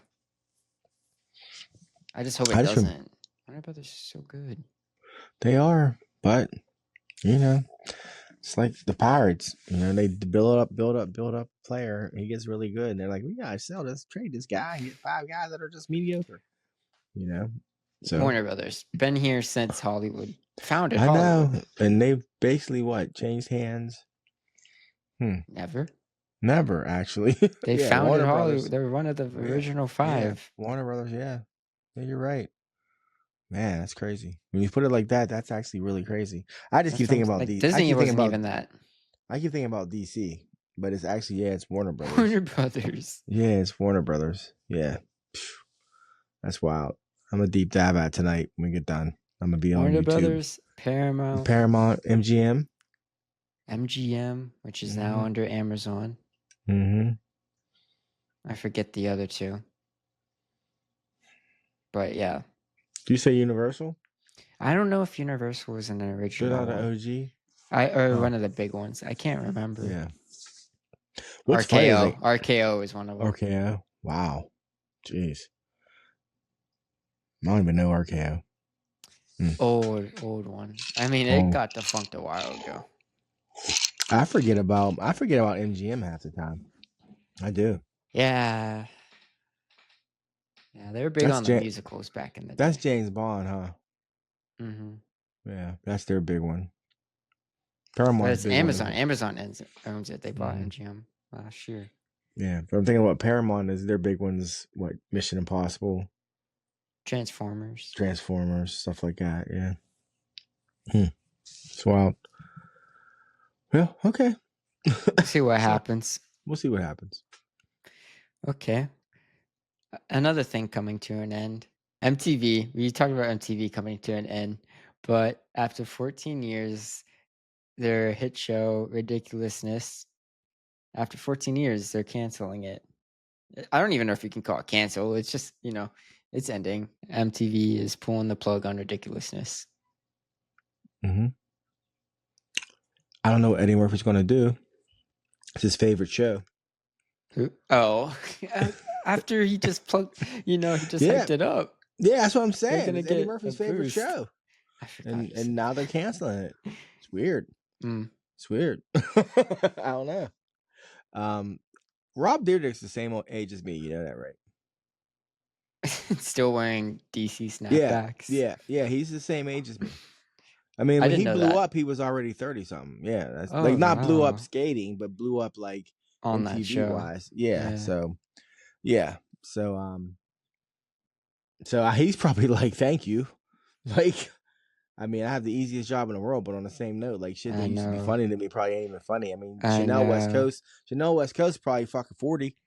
I just hope it doesn't. Warner Brothers is so good. They are, but it's like the Pirates. They build up player. He gets really good, and they're like, we gotta trade this guy, and get 5 guys that are just mediocre. So Warner Brothers been here since Hollywood founded. I know, and they've basically changed hands. Never actually. They founded Warner Hollywood. Brothers. They were one of the original 5. Yeah. Warner Brothers. Yeah, you're right. Man, that's crazy. When you put it like that, that's actually really crazy. I just keep thinking about Disney wasn't even that. I keep thinking about DC, but it's actually it's Warner Brothers. Warner Brothers. Yeah, it's Warner Brothers. Yeah, that's wild. I'm gonna deep dive at tonight when we get done. I'm gonna be on Warner YouTube. Brothers, Paramount, MGM, which is now under Amazon. I forget the other 2, but yeah. Do you say Universal? I don't know if Universal was an original. They're not an OG. One of the big ones. I can't remember. Yeah. RKO. RKO is one of them. RKO. Wow. Jeez. I don't even know RKO. Old one. I mean, it got defunct a while ago. I forget about MGM half the time. I do. Yeah. Yeah, they were big on the musicals back in the day. That's James Bond, huh? Yeah, that's their big one. Paramount. But it's Amazon. Amazon owns it. They bought MGM last year. Yeah, but I'm thinking about Paramount is their big ones. What Mission Impossible, Transformers. Transformers, stuff like that. Yeah, it's wild. Well, okay. See what So, happens. we'll see what happens. Okay. Another thing coming to an end. MTV. We talked about MTV coming to an end, but after 14 years, their hit show Ridiculousness. After 14 years, they're canceling it. I don't even know if you can call it cancel. It's just, it's ending. MTV is pulling the plug on Ridiculousness. Mm-hmm. I don't know what Eddie Murphy's going to do. It's his favorite show. Who? Oh, after he just plugged, he just hyped it up. Yeah, that's what I'm They're saying. gonna It's Eddie get Murphy's a favorite boost. show. I forgot. And now they're canceling it. It's weird. It's weird. I don't know. Rob Dyrdek's the same old age as me. You know that, right? Still wearing DC snapbacks. Yeah. He's the same age as me. I mean, I when didn't he know blew that. up, he was already 30-something. Yeah, that's Oh, like not blew up wow. skating, but blew up like On that MTV show. wise. Yeah. So, yeah. So he's probably like, thank you. Like, I mean, I have the easiest job in the world, but on the same note, like shit that used to be funny to me probably ain't even funny. I mean, Chanel West Coast probably fucking 40.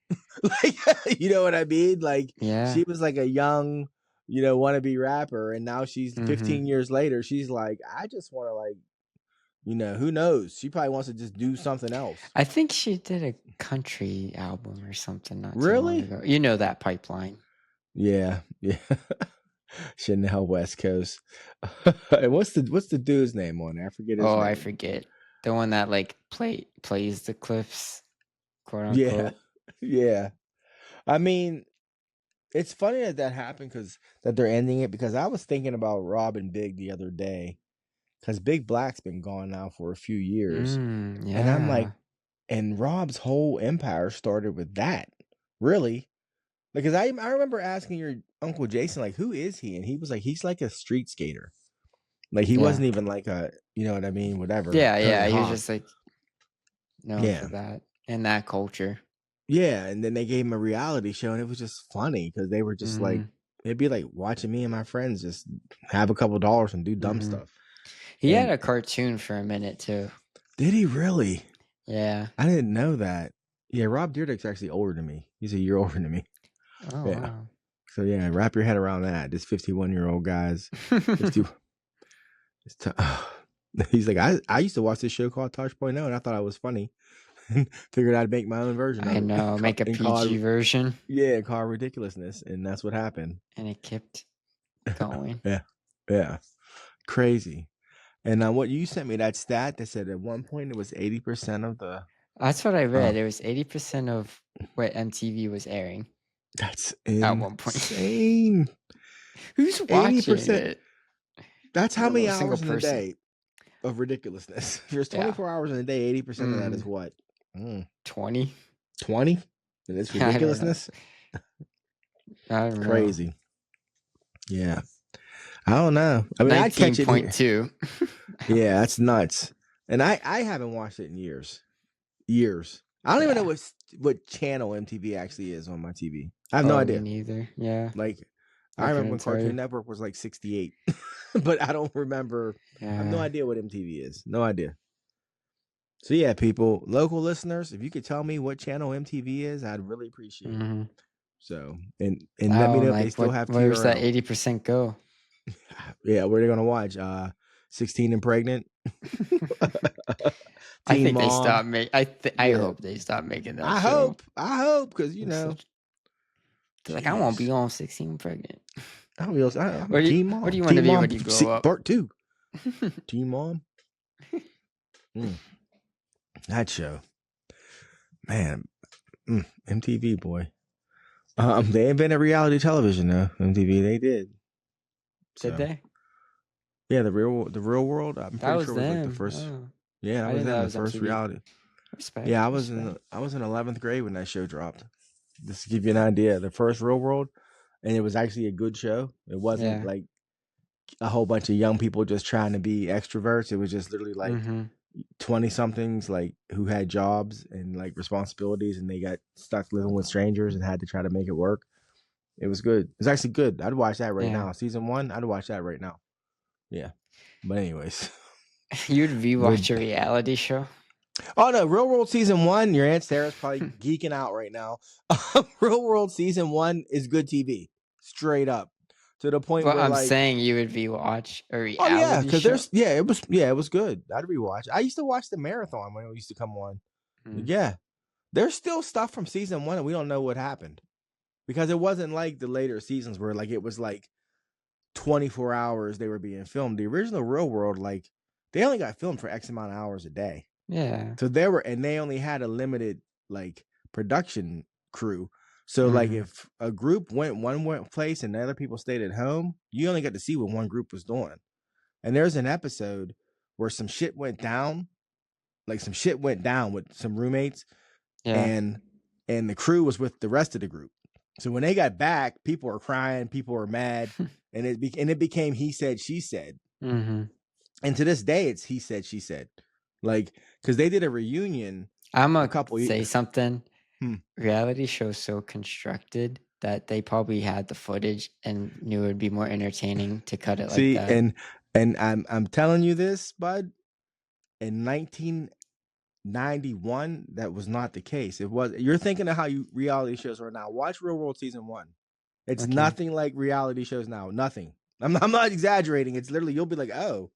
Like, you know what I mean? Like, she was like a young, wannabe rapper, and now she's 15 years later. She's like, I just want to who knows? She probably wants to just do something else. I think she did a country album or something not Really? too long ago. You know that pipeline. Yeah. Chanel West Coast. And what's the dude's name on there? I forget his name. I forget. The one that like plays the clips, quote unquote. Yeah. I mean, it's funny that happened that they're ending it, because I was thinking about Rob and Big the other day, because Big Black's been gone now for a few years. And I'm like, and Rob's whole empire started with that. Really? Because I remember asking your Uncle Jason, like, who is he? And he was like, he's like a street skater. Like, he wasn't even like a, you know what I mean? Whatever. Yeah. He was just like known for Yeah. that and that culture. Yeah. And then they gave him a reality show, and it was just funny because they were just like, it'd be like watching me and my friends just have a couple dollars and do dumb stuff. He had a cartoon for a minute too. Did he really? Yeah. I didn't know that. Yeah, Rob Dyrdek's actually older than me. He's a year older than me. Oh, yeah. Wow. So yeah, wrap your head around that. This 51-year-old guy's 50. He's like, I used to watch this show called Tosh.0, and I thought I was funny. Figured I'd make my own version of it. I know, make a PG version. Yeah, called Ridiculousness, and that's what happened. And it kept going. Yeah. Crazy. And what you sent me, that stat that said at one point it was 80% of the... That's what I read. It was 80% of what MTV was airing. That's at one point. insane. Who's watching 80%? It? That's how many hours in a day of Ridiculousness. If there's 24 hours in a day, 80% of that is what? 20? 20? And it's Ridiculousness? I don't know. Crazy. Yeah. I don't know. I mean, I'd catch it. 19.2. Yeah, that's nuts. And I haven't watched it in years. I don't even know what channel MTV actually is on my TV. I have no idea. Me neither. Yeah. Like, I remember when Cartoon Network was like 68, but I don't remember. I have no idea what MTV is. No idea. So yeah, people, local listeners, if you could tell me what channel MTV is, I'd really appreciate it. So, and let me know if they still have TRL. Where's that 80% go? Yeah, where are they going to watch? 16 and Pregnant? I think they stop making. I hope they stop making that. I hope, because they're like, I won't be on 16 and Pregnant. I'm Teen Mom. What do you want to be when you grow up? Part 2. Teen Mom. That show, man. MTV, boy. They invented reality television, though. MTV, they did. Did they? Yeah, the real world. I'm pretty sure was like the first. Oh. Yeah, that was them. The first reality. Respect. Yeah, I was in 11th grade when that show dropped. Just to give you an idea, the first Real World, and it was actually a good show. It wasn't like a whole bunch of young people just trying to be extroverts. It was just literally like 20-somethings like who had jobs and like responsibilities, and they got stuck living with strangers and had to try to make it work. It was good. It's actually good. I'd watch that right Yeah. now. Season 1, I'd watch that right now. Yeah. But anyways. You'd rewatch a reality show? Oh no, Real World Season 1, your Aunt Sarah's probably geeking out right now. Real World Season 1 is good TV. Straight up. To the point Well, where I'm like saying you would rewatch a oh yeah, reality because show. it was good. I'd rewatch. I used to watch the marathon when it used to come on. Yeah. There's still stuff from season 1 and we don't know what happened. Because it wasn't like the later seasons where like it was like 24 hours they were being filmed. The original Real World, like they only got filmed for X amount of hours a day. Yeah. So they only had a limited like production crew. So like if a group went one place and the other people stayed at home, you only got to see what one group was doing. And there's an episode where some shit went down, like some shit went down with some roommates, and the crew was with the rest of the group. So when they got back, people were crying, people were mad, and it became he said, she said. And to this day, it's he said, she said. Like, because they did a reunion. I'm gonna say something. Hmm. Reality shows so constructed that they probably had the footage and knew it would be more entertaining to cut it like that. And I'm telling you this, bud. In 1991, that was not the case. It was. You're thinking of how reality shows are now. Watch Real World Season 1. It's nothing like reality shows now. Nothing. I'm not exaggerating. It's literally you'll be like, oh,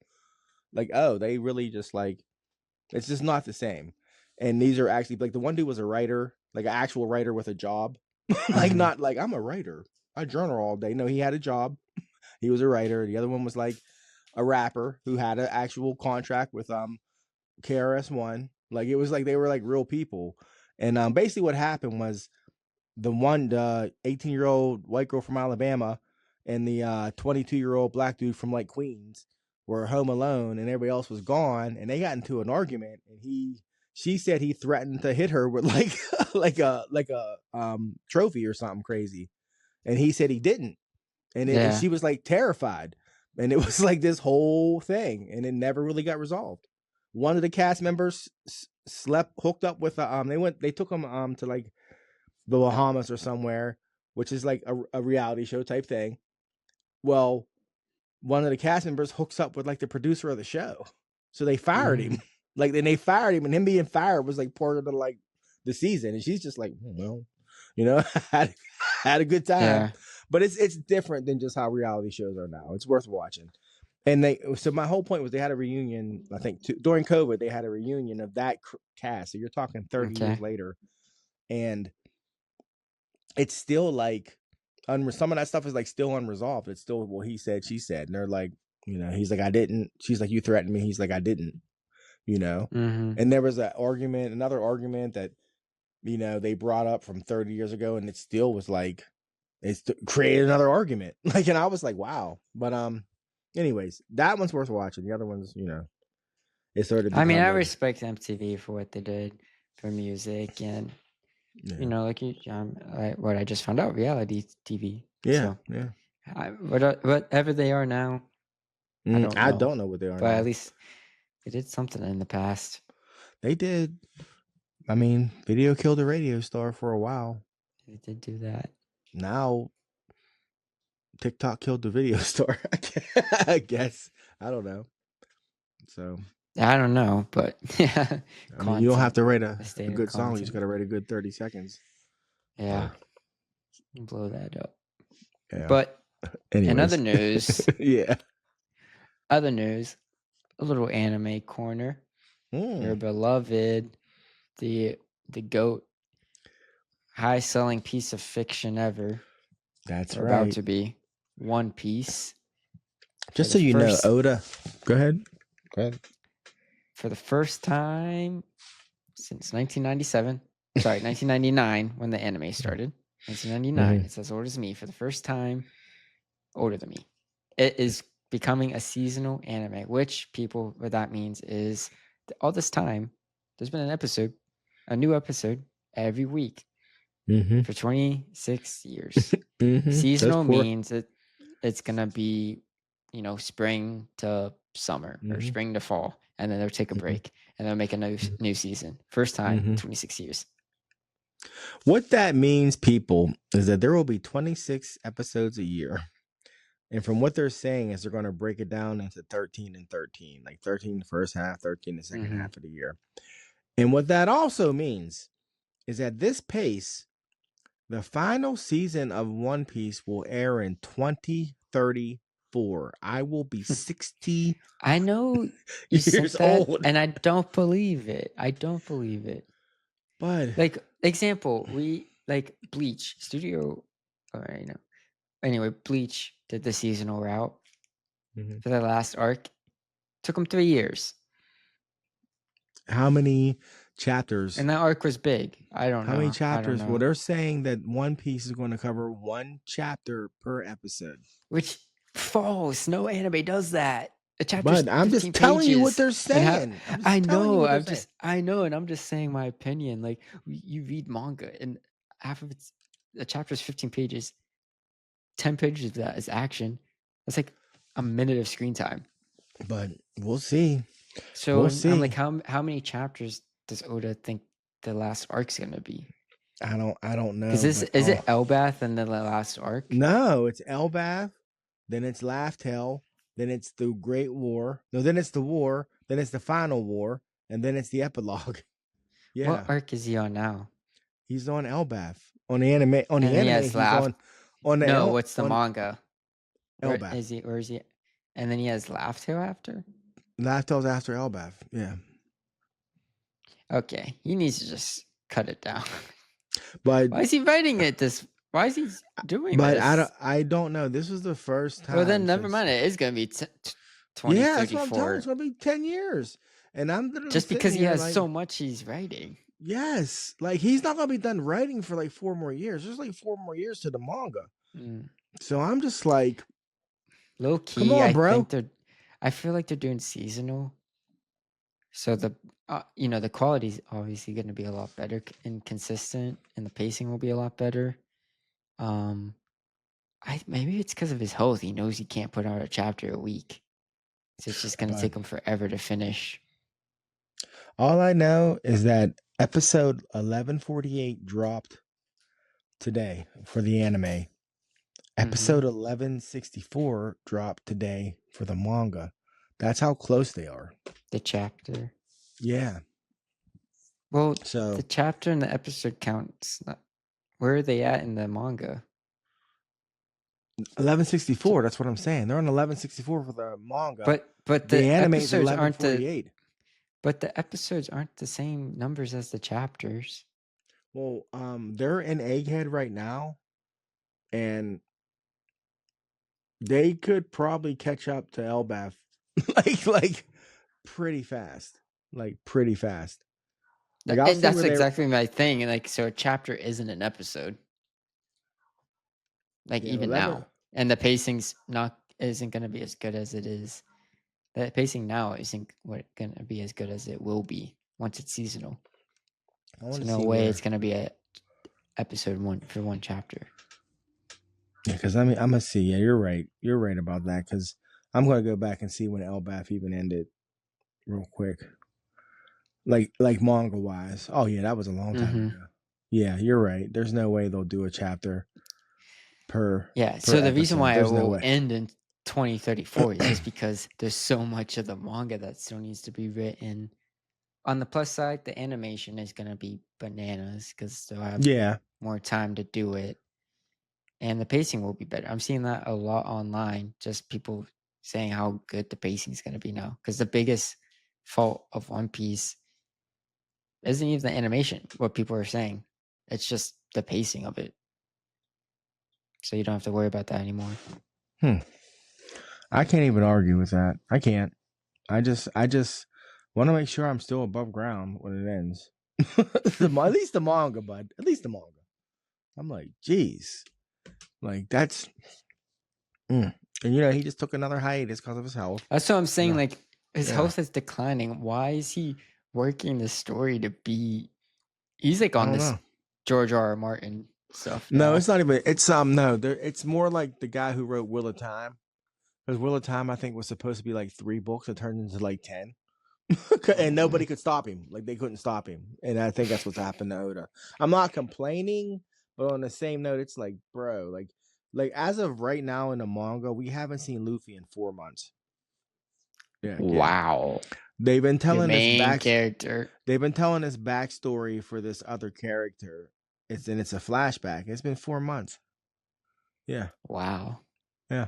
they really just like. It's just not the same. And these are actually like the one dude was a writer, like an actual writer with a job. Like not like I'm a writer. I journal all day. No, he had a job. He was a writer. The other one was like a rapper who had an actual contract with KRS-One. Like it was like they were like real people. And basically what happened was the 18-year-old white girl from Alabama and the 22-year-old black dude from like Queens were home alone and everybody else was gone, and they got into an argument, and she said he threatened to hit her with like like a trophy or something crazy, and he said he didn't, and she was like terrified, and it was like this whole thing, and it never really got resolved. One of the cast members hooked up with they took him to like the Bahamas or somewhere, which is like a reality show type thing. Well, one of the cast members hooks up with like the producer of the show, so they fired him. Like, then they fired him, and him being fired was like part of the like the season. And she's just like, well, had a good time. Yeah. But it's different than just how reality shows are now. It's worth watching. And so my whole point was they had a reunion. I think during COVID they had a reunion of that cast. So you're talking 30 years later, and it's still like some of that stuff is like still unresolved. It's still, well, he said, she said, and they're like, he's like, I didn't. She's like, you threatened me. He's like, I didn't. And there was another argument that they brought up from 30 years ago, and it still was like it's created another argument. Like, and I was like, wow. But anyways, that one's worth watching. The other ones, it's sort of. I mean, I respect MTV for what they did for music, and like what I just found out, reality TV. Yeah, whatever they are now, I don't know what they are. But now. At least they did something in the past. They did. I mean, video killed a radio star for a while. They did do that. Now, TikTok killed the video star. I guess. I don't know. So. I don't know, but yeah. I mean, you don't have to write a good song. You just got to write a good 30 seconds. Yeah. Blow that up. Yeah. But anyways. In other news. Yeah. Other news. A little anime corner. Your beloved, the GOAT, highest selling piece of fiction ever. That's right. About to be One Piece. Just so you know, Oda. Go ahead. For the first time since 1997. Sorry, 1999 when the anime started. 1999. It says older than me. For the first time, older than me. It is becoming a seasonal anime, which what that means is all this time, there's been a new episode every week for 26 years. Seasonal means it's going to be, spring to summer or Mhm. spring to fall, and then they'll take a Mhm. break and they'll make a new season. First time in 26 years. What that means, people, is that there will be 26 episodes a year. And from what they're saying is they're going to break it down into 13 and 13, like 13 the first half, 13 the second half of the year. And what that also means is at this pace, the final season of One Piece will air in 2034. I will be 60 I know you years said that, old. and I don't believe it. I don't believe it. But Like, example, we like Bleach Studio. Anyway, Bleach did the seasonal route for the last arc. Took them 3 years, how many chapters? and that arc was big. I don't know. How many I don't chapters? know. Well, they're saying that One Piece is going to cover one chapter per episode. Which false. No anime does that. A chapter's But I'm 15 just telling you what pages. they're And saying. I know. I know, and I'm just saying my opinion. Like, you read manga, and half of the chapter's 15 pages. 10 pages of that is action. That's like a minute of screen time. But we'll see. So We'll I'm see. like, how many chapters does Oda think the last arc's gonna be? I don't know. Because is it Elbath and then the last arc? No, it's Elbath, then it's Laugh Tale, then it's the Great War. No, then it's the War, then it's the Final War, and then it's the epilogue. Yeah. What arc is he on now? He's on Elbath. On the anime, he's on the No, what's the manga? Elbath. Where is he? And then he has Laugh Tale after? Laugh Tale's after Elbath. Yeah. Okay. He needs to just cut it down. But why is he writing it why is he doing but this? I don't know. This was the first time. Well, then never mind. It is going to be 2034. Yeah, that's what I'm telling you. It's going to be 10 years. And I'm literally just because he has like, so much he's writing. Yes. Like, he's not going to be done writing for like 4 more years. There's like 4 more years to the manga. So I'm just like, low key, come on, bro. I feel like they're doing seasonal. So the the quality is obviously going to be a lot better and consistent, and the pacing will be a lot better. Maybe it's because of his health. He knows he can't put out a chapter a week, so it's just going to take him forever to finish. All I know is that episode 1148 dropped today for the anime. Episode 1164 dropped today for the manga. That's how close they are. The chapter. Yeah. Well, so the chapter and the episode counts. Where are they at in the manga? 1164. That's what I'm saying. They're on 1164 for the manga. But the anime is 1148. But the episodes aren't the same numbers as the chapters. Well, they're in Egghead right now, and they could probably catch up to Elbath like pretty fast. Like pretty fast. Like, and that's exactly my thing. And like, so a chapter isn't an episode. Like, even now. And the pacing's isn't gonna be as good as it is. The pacing now isn't gonna be as good as it will be once it's seasonal. So no way it's gonna be a episode 1 for one chapter. Yeah, because I mean, I'm gonna see. Yeah, you're right. You're right about that. Because I'm gonna go back and see when Elbath even ended, real quick. Like manga wise. Oh yeah, that was a long time ago. Yeah, you're right. There's no way they'll do a chapter per. Yeah. So the reason why it will end in 2034 is just because there's so much of the manga that still needs to be written. On the plus side, the animation is gonna be bananas because they'll have more time to do it. And the pacing will be better. I'm seeing that a lot online. Just people saying how good the pacing is going to be now. Because the biggest fault of One Piece isn't even the animation, what people are saying. It's just the pacing of it. So you don't have to worry about that anymore. I can't even argue with that. I can't. I just want to make sure I'm still above ground when it ends. At least the manga, bud. At least the manga. I'm like, geez. Like, that's... And, he just took another hiatus because of his health. That's what I'm saying. Like, his health is declining. Why is he working the story to be... He's like on this George R.R. Martin stuff now. No, it's not even... It's no. It's more like the guy who wrote Wheel of Time. Because Wheel of Time, I think, was supposed to be like 3 books. It turned into like 10. Oh And nobody my. could stop him. Like, they couldn't stop him. And I think that's what's happened to Oda. I'm not complaining, but on the same note, it's like, bro, like as of right now in the manga, we haven't seen Luffy in 4 months. Yeah. Wow. They've been Your telling this main character. They've been telling this backstory for this other character. It's a flashback. It's been 4 months. Yeah. Wow. Yeah.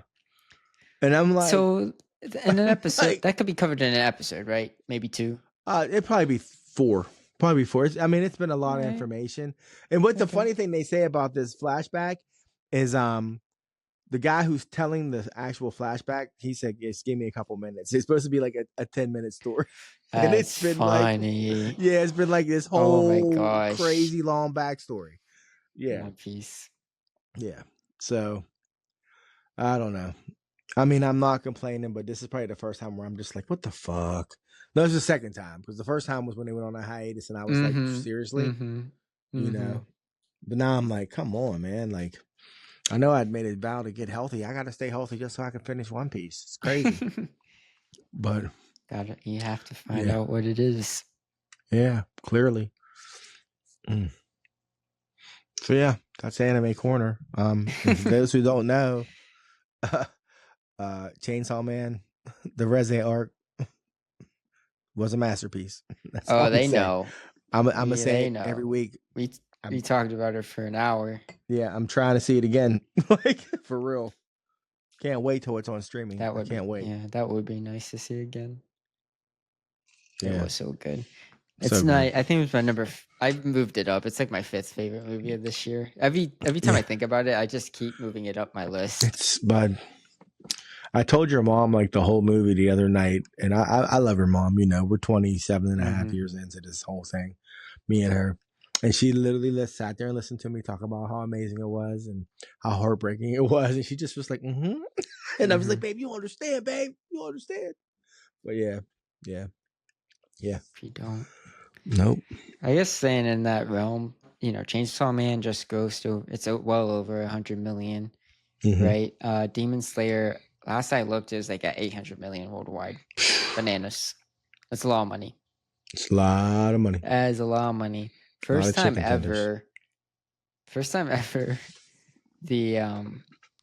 And I'm like, So in an episode, like, that could be covered in an episode, right? Maybe 2. it'd probably be 4. Probably 4. I mean, it's been a lot of Alright. information. And what the Okay. funny thing they say about this flashback is the guy who's telling the actual flashback, he said, just give me a couple minutes. It's supposed to be like a 10-minute story. And it's That's been like, funny. yeah, it's been like this Oh my whole gosh. crazy long backstory. Yeah. One Piece. Yeah. So I don't know. I mean, I'm not complaining, but this is probably the first time where I'm just like, what the fuck? No, it's the second time, because the first time was when they went on a hiatus, and I was like, seriously, you know. But now I'm like, come on, man. Like, I know I'd made a vow to get healthy. I got to stay healthy just so I can finish One Piece. It's crazy, but You have to find out what it is. yeah, clearly. So yeah, that's Anime Corner. For those who don't know, Chainsaw Man, the Resident arc was a masterpiece. That's all they I'm saying. know. I'm gonna say they it every know. week. We talked about it for an hour. Yeah, I'm trying to see it again, like for real. Can't wait till it's on streaming. I can't wait. Yeah, that would be nice to see again. Yeah. It was so good. So It's good. nice. I think it was my number. I moved it up. It's like my 5th favorite movie of this year. Every time I think about it, I just keep moving it up my list. But I told your mom like the whole movie the other night, and I love her mom. You know, we're 27 and a half years into this whole thing, me and her. And she literally sat there and listened to me talk about how amazing it was and how heartbreaking it was. And she just was like, And I was like, babe, you understand, babe. You understand. But yeah. If you don't. Nope. I guess staying in that realm, Chainsaw Man just goes to, it's well over 100 million, right? Demon Slayer, last I looked, is like at 800 million worldwide. Bananas. That's a lot of money. It's a lot of money. That is a lot of money. First time ever, the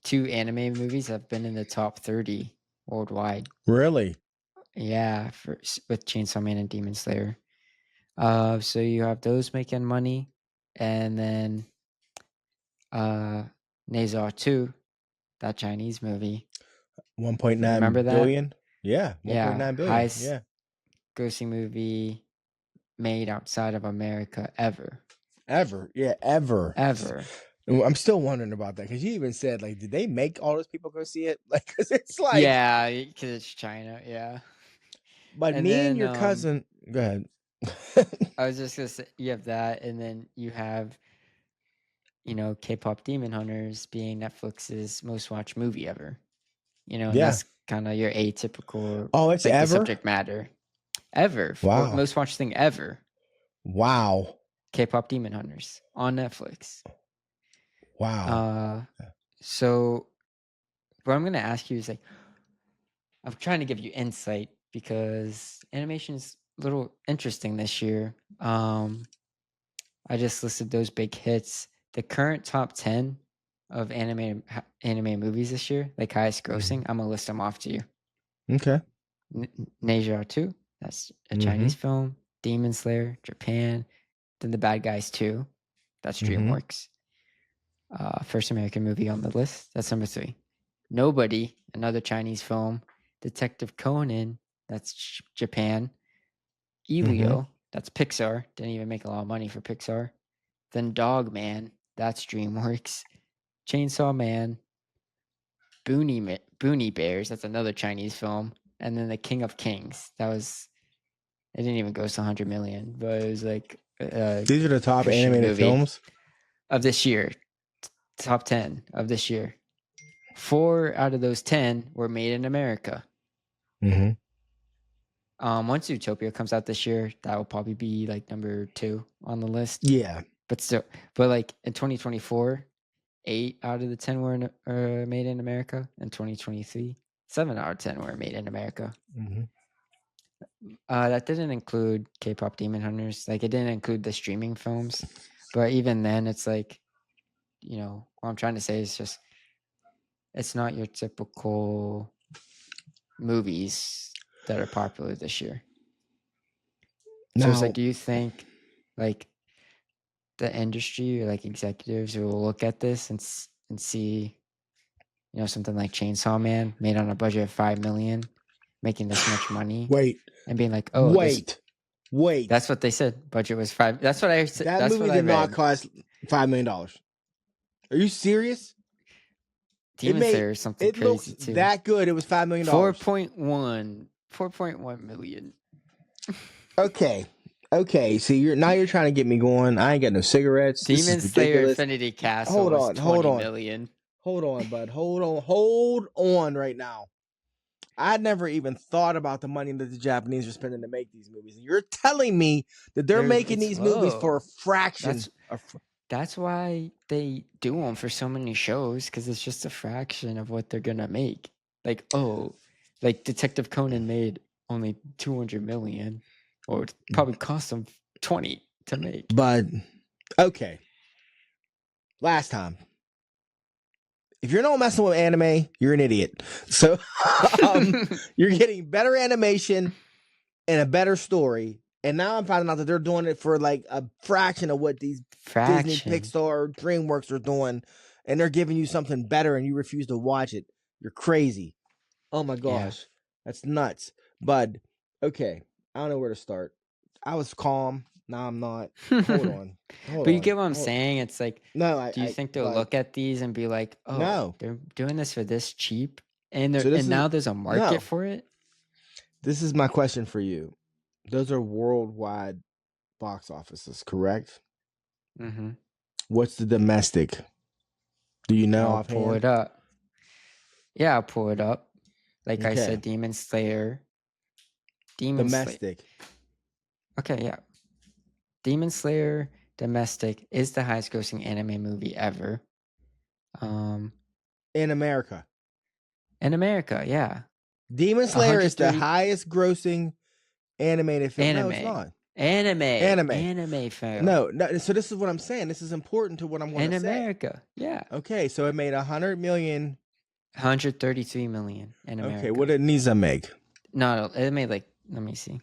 2 anime movies have been in the top 30 worldwide. Really? Yeah, with Chainsaw Man and Demon Slayer. So you have those making money, and then Nazar 2, that Chinese movie. 1.9 billion? Yeah, 1.9 billion. Highest grossing movie made outside of America ever. Yeah, ever. I'm still wondering about that, because you even said, like, did they make all those people go see it? Like, because it's like, yeah, because it's China. Yeah. But and and your cousin, go ahead. I was just gonna say, you have that, and then you have, K-pop Demon Hunters being Netflix's most watched movie ever. And that's kind of your atypical. Oh, it's like ever? the subject matter ever. Wow. Most watched thing ever. Wow. K-pop Demon Hunters on Netflix. Wow. So what I'm gonna ask you is, like, I'm trying to give you insight because animation is a little interesting this year. I just listed those big hits. The current top 10 of anime movies this year, like highest grossing, I'm gonna list them off to you. Okay. Neja 2, that's a Chinese film. Demon Slayer, Japan. Then The Bad Guys 2, that's DreamWorks. First American movie on the list, that's number 3. Nobody, another Chinese film. Detective Conan, that's Japan. Elio, that's Pixar. Didn't even make a lot of money for Pixar. Then Dogman, that's DreamWorks. Chainsaw Man. Boonie Bears, that's another Chinese film. And then The King of Kings, it didn't even go to 100 million, but it was like these are the top Christian animated films of this year. Top 10 of this year. 4 out of those 10 were made in America. Once Zootopia comes out this year, that will probably be like number 2 on the list. Yeah. But like in 2024, 8 out of the 10 were made in America. In 2023, 7 out of 10 were made in America. Mm-hmm. That didn't include K-pop Demon Hunters. Like, it didn't include the streaming films. But even then, it's like, what I'm trying to say is just, it's not your typical movies that are popular this year. So it's like, do you think, like, the industry or like executives will look at this and see, something like Chainsaw Man made on a budget of $5 million, making this much money, and being like, "Oh, wait." That's what they said. Budget was 5. That's what I said. That movie did not cost $5 million. Are you serious? Demon Slayer is something it crazy looks too. that good. It was $5 million. 4.1 million. Okay. See, you're trying to get me going. I ain't got no cigarettes. Demon Slayer Infinity Castle was 20 million. Hold on, bud. Hold on right now. I never even thought about the money that the Japanese are spending to make these movies. You're telling me that they're making these movies for a fraction. That's why they do them for so many shows, because it's just a fraction of what they're gonna make. Like, like Detective Conan made only 200 million, or it probably cost them 20 to make. But okay, last time. If you're not messing with anime, you're an idiot. So you're getting better animation and a better story. And now I'm finding out that they're doing it for like a fraction of what these Disney, Pixar, DreamWorks are doing. And they're giving you something better and you refuse to watch it. You're crazy. Oh my gosh. That's nuts. But okay, I don't know where to start. I was calm. Now I'm not. Hold on. But you get what I'm saying? It's like, do you think they'll look at these and be like, "Oh, no, they're doing this for this cheap, and now there's a market for it"? This is my question for you. Those are worldwide box offices, correct? Mm-hmm. What's the domestic? Do you know? I'll pull it up. Yeah, I'll pull it up. Like I said, Demon Slayer. Domestic. Okay, yeah. Demon Slayer domestic is the highest grossing anime movie ever. In America. In America, yeah. Demon Slayer is the highest grossing animated film. No, it's not. Anime film. No. So this is what I'm saying. This is important to what I'm going to say. In America, yeah. Okay, so it made 100 million. 133 million in America. Okay, what did Nisa make? No, it made like, let me see.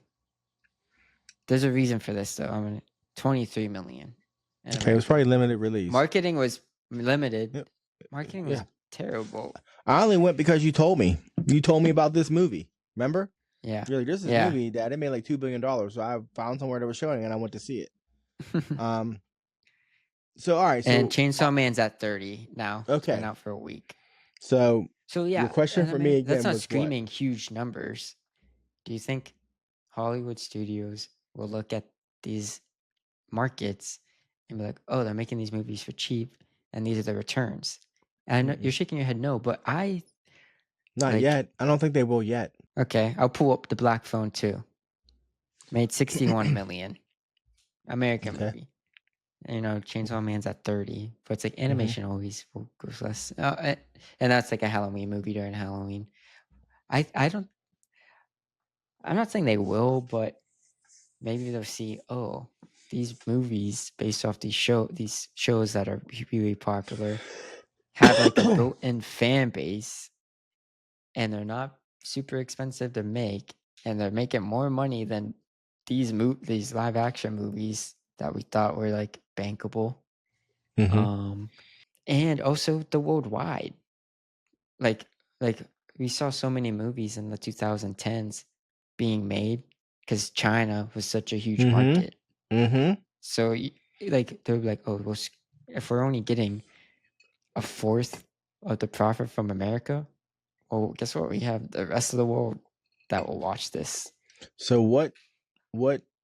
There's a reason for this though. 23 million. Okay, it was probably limited release. Marketing was limited. Yep. Marketing was terrible. I only went because you told me. You told me about this movie. Remember? Yeah. You're like, this is a movie, Dad. It made like $2 billion. So I found somewhere that was showing it and I went to see it. So, all right. So, and Chainsaw Man's at 30 now. Okay. It's been out for a week. So yeah. Your question for me again that's not was screaming huge numbers. Do you think Hollywood studios will look at these markets and be like, "Oh, they're making these movies for cheap, and these are the returns"? And I know you're shaking your head no, but not yet. I don't think they will yet. Okay, I'll pull up the Black Phone 2. Made 61 million. American movie. Chainsaw Man's at 30, but it's like animation always goes less. And that's like a Halloween movie during Halloween. I'm not saying they will, but maybe they'll see, these movies based off these shows that are really popular have like a built-in fan base, and they're not super expensive to make, and they're making more money than these live action movies that we thought were like bankable. And also the worldwide, like we saw so many movies in the 2010s being made because China was such a huge market. So like they're like, well, if we're only getting a fourth of the profit from America, well, guess what? We have the rest of the world that will watch this. So what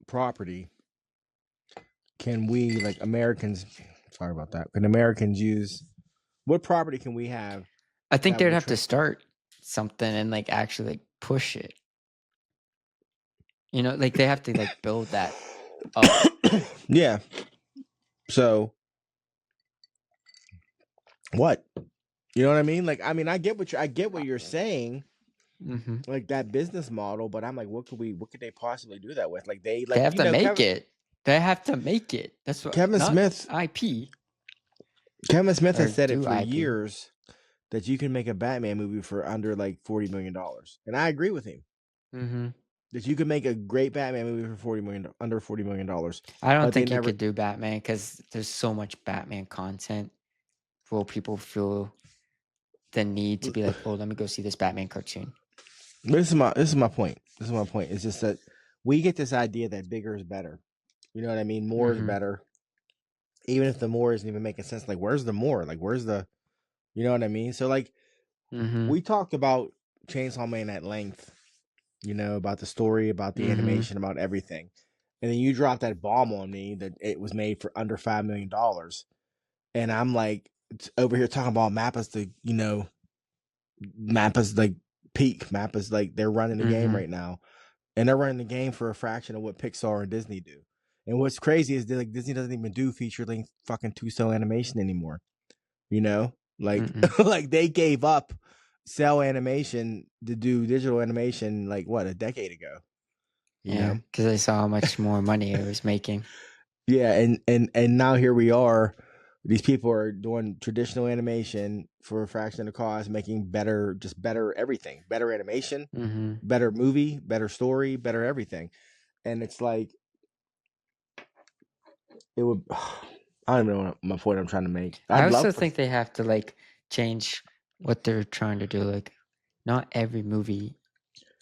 property can we, like Americans, sorry about that, can Americans use? What property can we have? I think they'd have to start something and like actually like push it. Like they have to like build that up. Yeah. So what? You know what I mean? Like, I mean, I get what you're saying, Mm-hmm. like that business model. But I'm like, what could they possibly do that with? Like they They like have you to know make it. They have to make it. That's what, Kevin not Smith IP Kevin Smith has or said it do for IP. years that you can make a Batman movie for under like $40 million, and I agree with him Mm-hmm. that you can make a great Batman movie for under $40 million. I don't But they think you never. could do Batman because there's so much Batman content. Will people feel the need to be like, oh, let me go see this Batman cartoon? This is my point. This is my point. It's just that we get this idea that bigger is better. You know what I mean? More is Mm-hmm. better. Even if the more isn't even making sense. Like, where's the more? Like, where's the, you know what I mean? So, like, Mm-hmm. we talked about Chainsaw Man at length, you know, about the story, about the Mm-hmm. animation, about everything. And then you dropped that bomb on me that it was made for under $5 million. And I'm like, over here talking about Mappa's the, you know, Mappa's like peak. Mappa's like, they're running the game Mm-hmm. right now. And they're running the game for a fraction of what Pixar and Disney do. And what's crazy is that like Disney doesn't even do feature length fucking 2-cell animation anymore. You know, like Mm-mm. like they gave up cell animation to do digital animation like what, a decade ago. You Yeah, know, because I saw how much more money it was making. yeah, and now here we are. These people are doing traditional animation for a fraction of the cost, making better, just better everything, better animation, Mm-hmm. better movie, better story, better everything. And it's like it would. I don't know my point I'm trying to make. I I'd also love for. think they have to like change what they're trying to do. Like, not every movie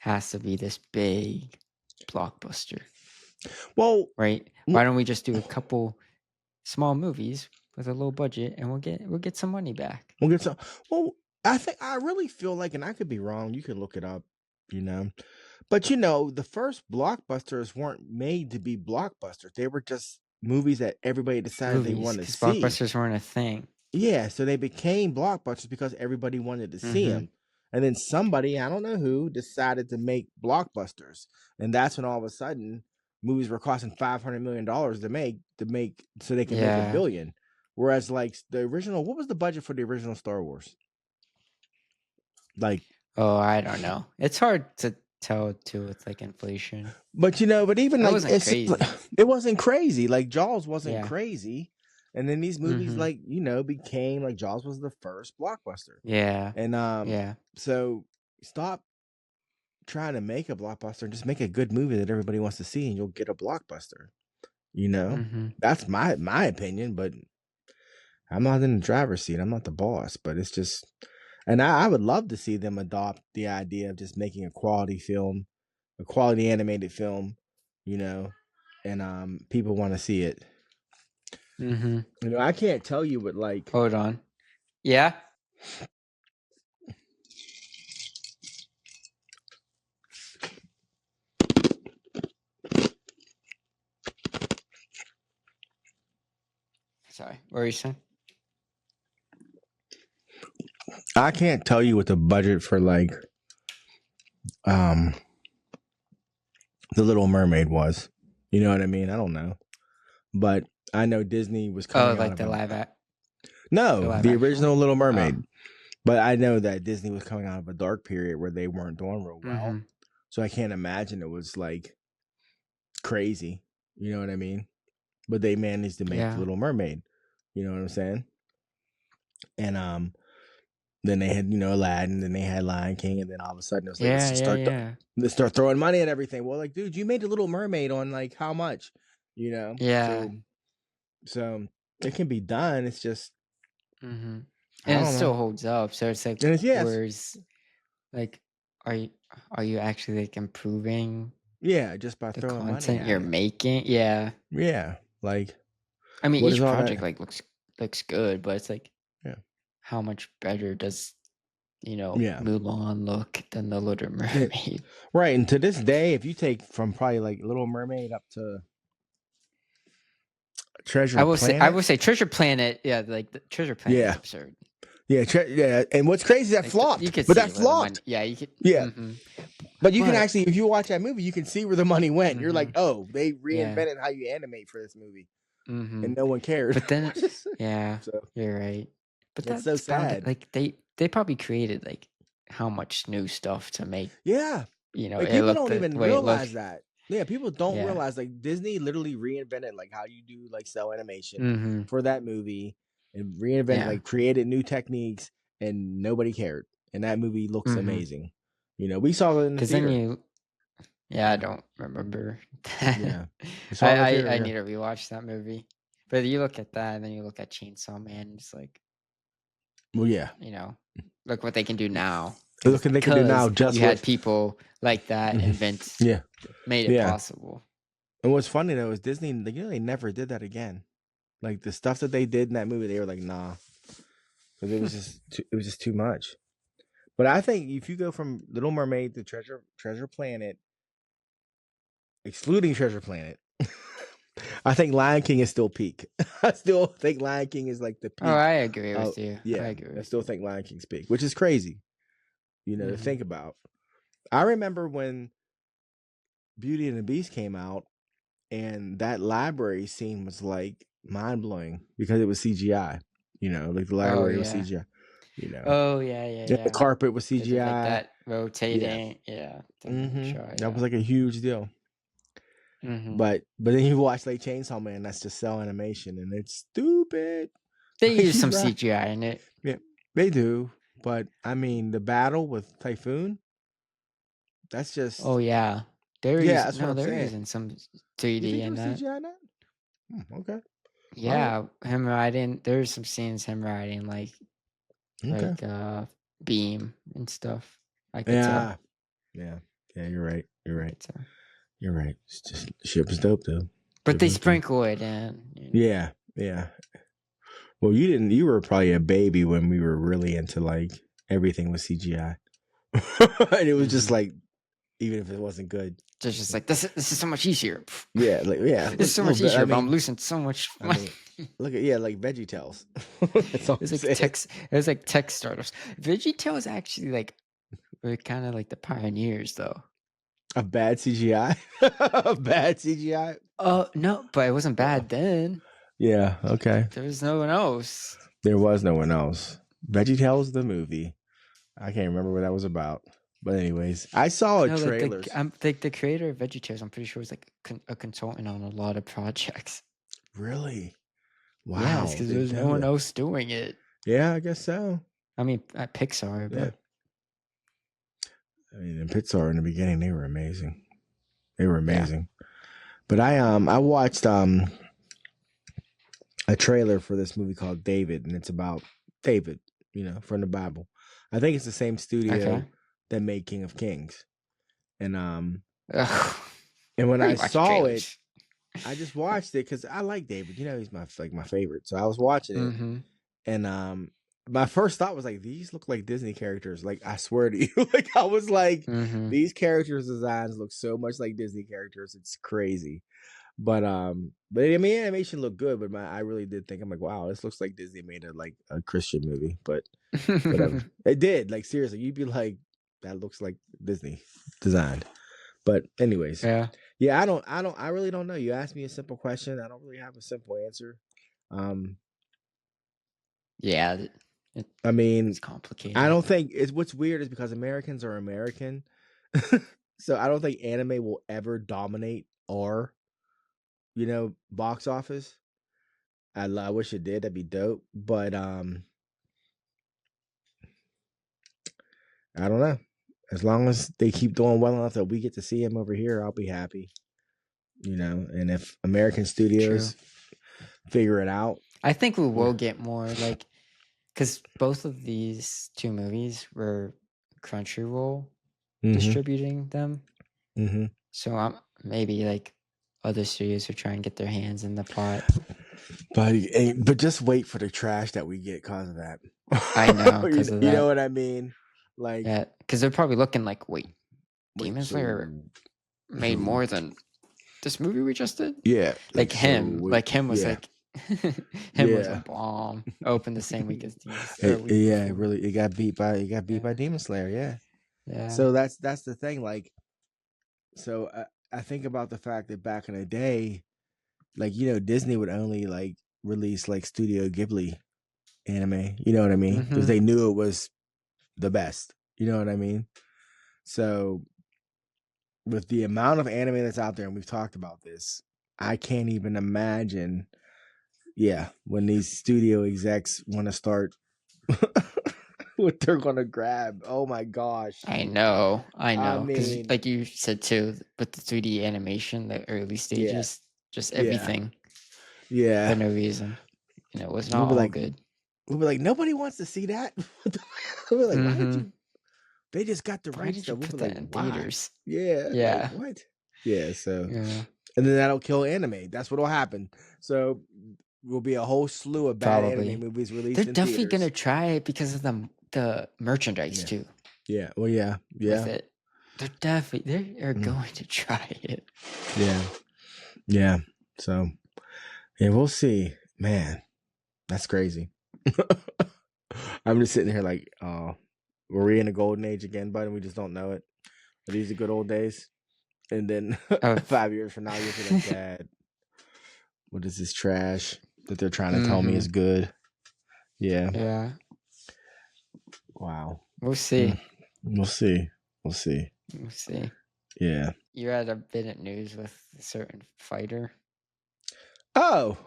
has to be this big blockbuster, Well, right? Why don't we just do a couple small movies with a low budget and we'll get some money back? we'll get some. Well, I really feel like, and I could be wrong. You can look it up. You know, but you know, the first blockbusters weren't made to be blockbusters. They were just movies that everybody decided they Movies, wanted to because see. blockbusters weren't a thing. Yeah, so they became blockbusters because everybody wanted to see Mm-hmm. them. And then somebody, I don't know who, decided to make blockbusters. And that's when all of a sudden movies were costing $500 million to make so they can make $1 Yeah. billion. Whereas like the original, what was the budget for the original Star Wars? Like, Oh, I don't know. It's hard to tell too with like inflation. but you know, but even That like wasn't crazy. it wasn't crazy. Like Jaws wasn't Yeah. crazy. And then these movies Mm-hmm. like, you know, became like Jaws was the first blockbuster. Yeah. And Yeah. so stop trying to make a blockbuster and just make a good movie that everybody wants to see and you'll get a blockbuster. You know? Mm-hmm. That's my opinion, but I'm not in the driver's seat. I'm not the boss, but it's just, and I would love to see them adopt the idea of just making a quality film, a quality animated film, you know, and people want to see it. Mm-hmm. You know, I can't tell you what like. Hold on. Yeah. Sorry. What were you saying? I can't tell you what the budget for like The Little Mermaid was. You know what I mean? I don't know. But I know Disney was Oh, coming out like of the a live act. no, live the action original Little Mermaid. Oh. But I know that Disney was coming out of a dark period where they weren't doing real well. Mm-hmm. So I can't imagine it was like crazy. You know what I mean? But they managed to make Yeah. The Little Mermaid. You know what I'm saying? And then they had, you know, Aladdin, then they had Lion King, and then all of a sudden it was like, Yeah. Yeah. let's start throwing money at everything. Well, like, dude, you made The Little Mermaid on like how much? You know? Yeah. So it can be done. It's just Mm-hmm. I And it don't know. still holds up. So it's like, And it's where's like, are you actually like improving yeah, just by the throwing money content at you're it. making? Yeah. Yeah. Like I mean, what is each all project that? like looks good, but it's like, Yeah. how much better does Yeah. Mulan look than the Little Mermaid? Right. And to this day, if you take from probably like Little Mermaid up to Treasure I Planet. will say Treasure Planet. Yeah, like the Treasure Planet is Yeah. absurd. Yeah. Yeah. And what's crazy is that Like flopped. you could But see that where the money. flopped. Yeah, you could. Yeah. Mm-hmm. But you can But actually, if you watch that movie, you can see where the money went. You're like, oh, they yeah. reinvented how you animate for this movie. Mm-hmm. And no one cared. But then, yeah, So you're right. But it's so that's bound to, sad. like they probably created like how much new stuff to make. Yeah. You know, Like it people looked don't the even way it looked. realize that. Yeah, people don't Yeah. realize like Disney literally reinvented like how you do like cell animation Mm-hmm. for that movie and reinvented Yeah. like created new techniques and nobody cared. And that movie looks Mhm. amazing. You know, we saw it in the Because then theater. I don't remember that. Yeah. We saw it in the theater. I Yeah. need to rewatch that movie. But you look at that, and then you look at Chainsaw Man, and it's like, Well, yeah. you know, look what they can do now. Look what they can do now Because just you had with people like that Mhm. invent, Yeah. made it Yeah. possible. And what's funny though is Disney, like, you know, they never did that again. Like the stuff that they did in that movie, they were like, nah, because it was just too much. But I think if you go from Little Mermaid to Treasure Planet, excluding Treasure Planet, I think Lion King is still peak. I still think Lion King is like the peak. Oh, I agree with you. Yeah, I agree. I still think Lion King's peak, which is crazy, you know, to think about. I remember when Beauty and the Beast came out, and that library scene was like mind blowing because it was CGI. You know, like the library was CGI. You know. Oh yeah. The carpet was 'Cause of, CGI. like that rotating. Yeah. That was like a huge deal. Mm-hmm. But then you watch like Chainsaw Man, that's just cell animation, and it's stupid. They Like, use some right. CGI in it. Yeah, they do. But I mean, the battle with Typhoon, that's just. Oh yeah, They're they're using some 3D in that. CGI in that? Okay. Yeah, him riding. There's some scenes him riding like beam and stuff. I could tell. Yeah. You're right. You're I right. could tell. You're right. It's just the ship is dope though. But they sprinkle it in. You know? Yeah. Well, you didn't. You were probably a baby when we were really into like everything was CGI, and it was just like, even if it wasn't good, just like this is so much easier. Yeah, like it's so much easier. But I'm losing so much money. Look at like VeggieTales. It was like tech startups. VeggieTales actually like were kind of like the pioneers though. A bad CGI. Bad CGI. Oh no, but it wasn't bad then. Yeah. Okay. There was no one else. There was no one else. VeggieTales the movie. I can't remember what that was about. But anyways, I saw a trailer. Like the creator of VeggieTales, I'm pretty sure was like a consultant on a lot of projects. Really? Wow. Yeah, because there was no one else doing it. Yeah, I guess so. I mean, at Pixar, but I mean, in Pixar in the beginning, they were amazing. But I watched a trailer for this movie called David, and it's about David, you know, from the Bible. I think it's the same studio that made King of Kings. And when I saw it, I just watched it because I like David. You know, he's my favorite. So I was watching it, and my first thought was like, these look like Disney characters. Like, I swear to you, like I was like, these characters' designs look so much like Disney characters. It's crazy. But I mean, animation looked good. But I really did think, I'm like, wow, this looks like Disney made a Christian movie. But whatever, it did. Like, seriously, you'd be like, that looks like Disney designed. But anyways, yeah, I really don't know. You asked me a simple question. I don't really have a simple answer. Yeah, I mean, it's complicated. I don't think what's weird is because Americans are American, so I don't think anime will ever dominate our, you know, box office. I wish it did. That'd be dope. But I don't know. As long as they keep doing well enough that we get to see them over here, I'll be happy. You know, and if American studios figure it out, I think we will get more, like, because both of these two movies were Crunchyroll distributing them. So maybe like other studios are trying to get their hands in the pot. But just wait for the trash that we get because of that. I know, because of that. You know what I mean? Like, yeah, because they're probably looking like, wait, Demon Slayer made more than this movie we just did. Yeah, like him was like. Him was a bomb. Opened the same week as Demon Slayer. Really, it got beat by Demon Slayer. Yeah. So that's the thing. Like, so I think about the fact that back in the day, like, you know, Disney would only like release like Studio Ghibli anime. You know what I mean? Because they knew it was the best. You know what I mean? So with the amount of anime that's out there, and we've talked about this, I can't even imagine. Yeah, when these studio execs want to start, what they're gonna grab. Oh my gosh! I know, I because mean, like you said too, with the 3D animation, the early stages, just everything yeah. for no reason. It was We'll not be all like, good. nobody wants to see that. We'll be like, why did Mm-hmm. you? They just got the Why rights did you though. We'll be put like, that in why? theaters? Yeah, like Yeah, what? Yeah, so yeah, and then that'll kill anime. That's what'll happen. So will be a whole slew of bad anime probably. movies They're released in definitely gonna theaters. try it because of the merchandise Yeah, too. yeah, well, yeah, With yeah, it, they are going to try it. yeah. So yeah, we'll see. Man, that's crazy. I'm just sitting here like, oh, were we in a golden age again, bud? And we just don't know it. Are these the good old days? And then Oh, 5 years from now, you'll be like, Dad, what is this trash that they're trying to tell me mm-hmm. is good? Yeah. Yeah, Wow. we'll see. We'll see. We'll see. We'll see. Yeah. You had a bit of news with a certain fighter. Oh.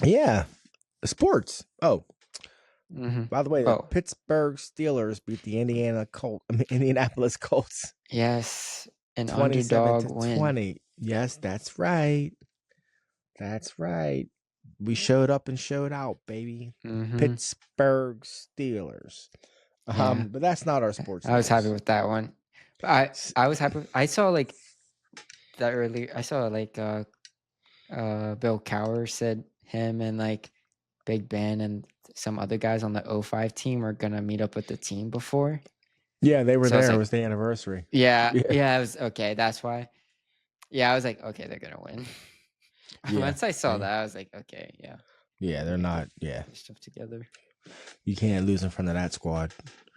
Yeah. Sports. Oh, Mm-hmm. by the way, the Oh, Pittsburgh Steelers beat the Indianapolis Colts yes, an 27 underdog to win. 20. Yes, that's right. That's right. We showed up and showed out, baby. Mm-hmm. Pittsburgh Steelers. Yeah, But that's not our sports I was happy news. with that one. I was happy. I saw like that earlier. I saw like Bill Cowher said him and like Big Ben and some other guys on the 05 team are gonna meet up with the team before. Yeah, they were So I was there. It like, was the anniversary. yeah, Yeah. yeah, I was okay. That's why. Yeah, I was like, okay, they're gonna win. Yeah. Once I saw that, I was like, okay, yeah, Yeah, they're they not. get Yeah. their stuff together. You can't lose in front of that squad.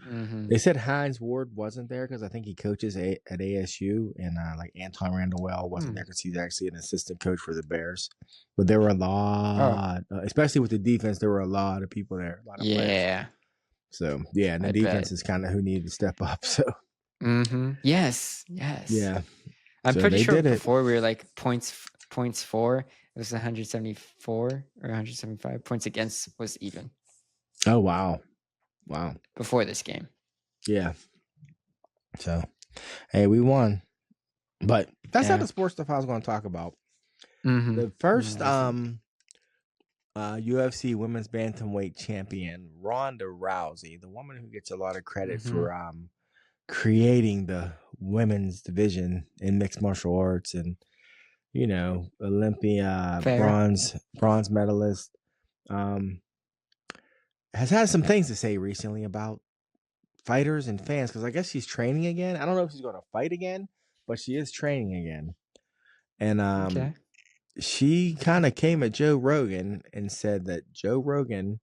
Mm-hmm. They said Hines Ward wasn't there because I think he coaches at ASU, and like Anton Randall wasn't there because he's actually an assistant coach for the Bears. But there were a lot, especially with the defense. There were a lot of people there, a lot of players. Yeah, So yeah, and the I defense bet. is kind of who needed to step up. So Mm-hmm. Yes. yeah, I'm so pretty they sure did it. before we were like points for it was 174 or 175. Points against was even Oh wow, before this game. yeah. So hey, we won, but that's not the sports stuff I was going to talk about. Mm-hmm. The first UFC women's bantamweight champion Ronda Rousey, the woman who gets a lot of credit for creating the women's division in mixed martial arts, and Olympia bronze medalist, has had some things to say recently about fighters and fans, because I guess she's training again. I don't know if she's going to fight again, but she is training again. And she kind of came at Joe Rogan and said that Joe Rogan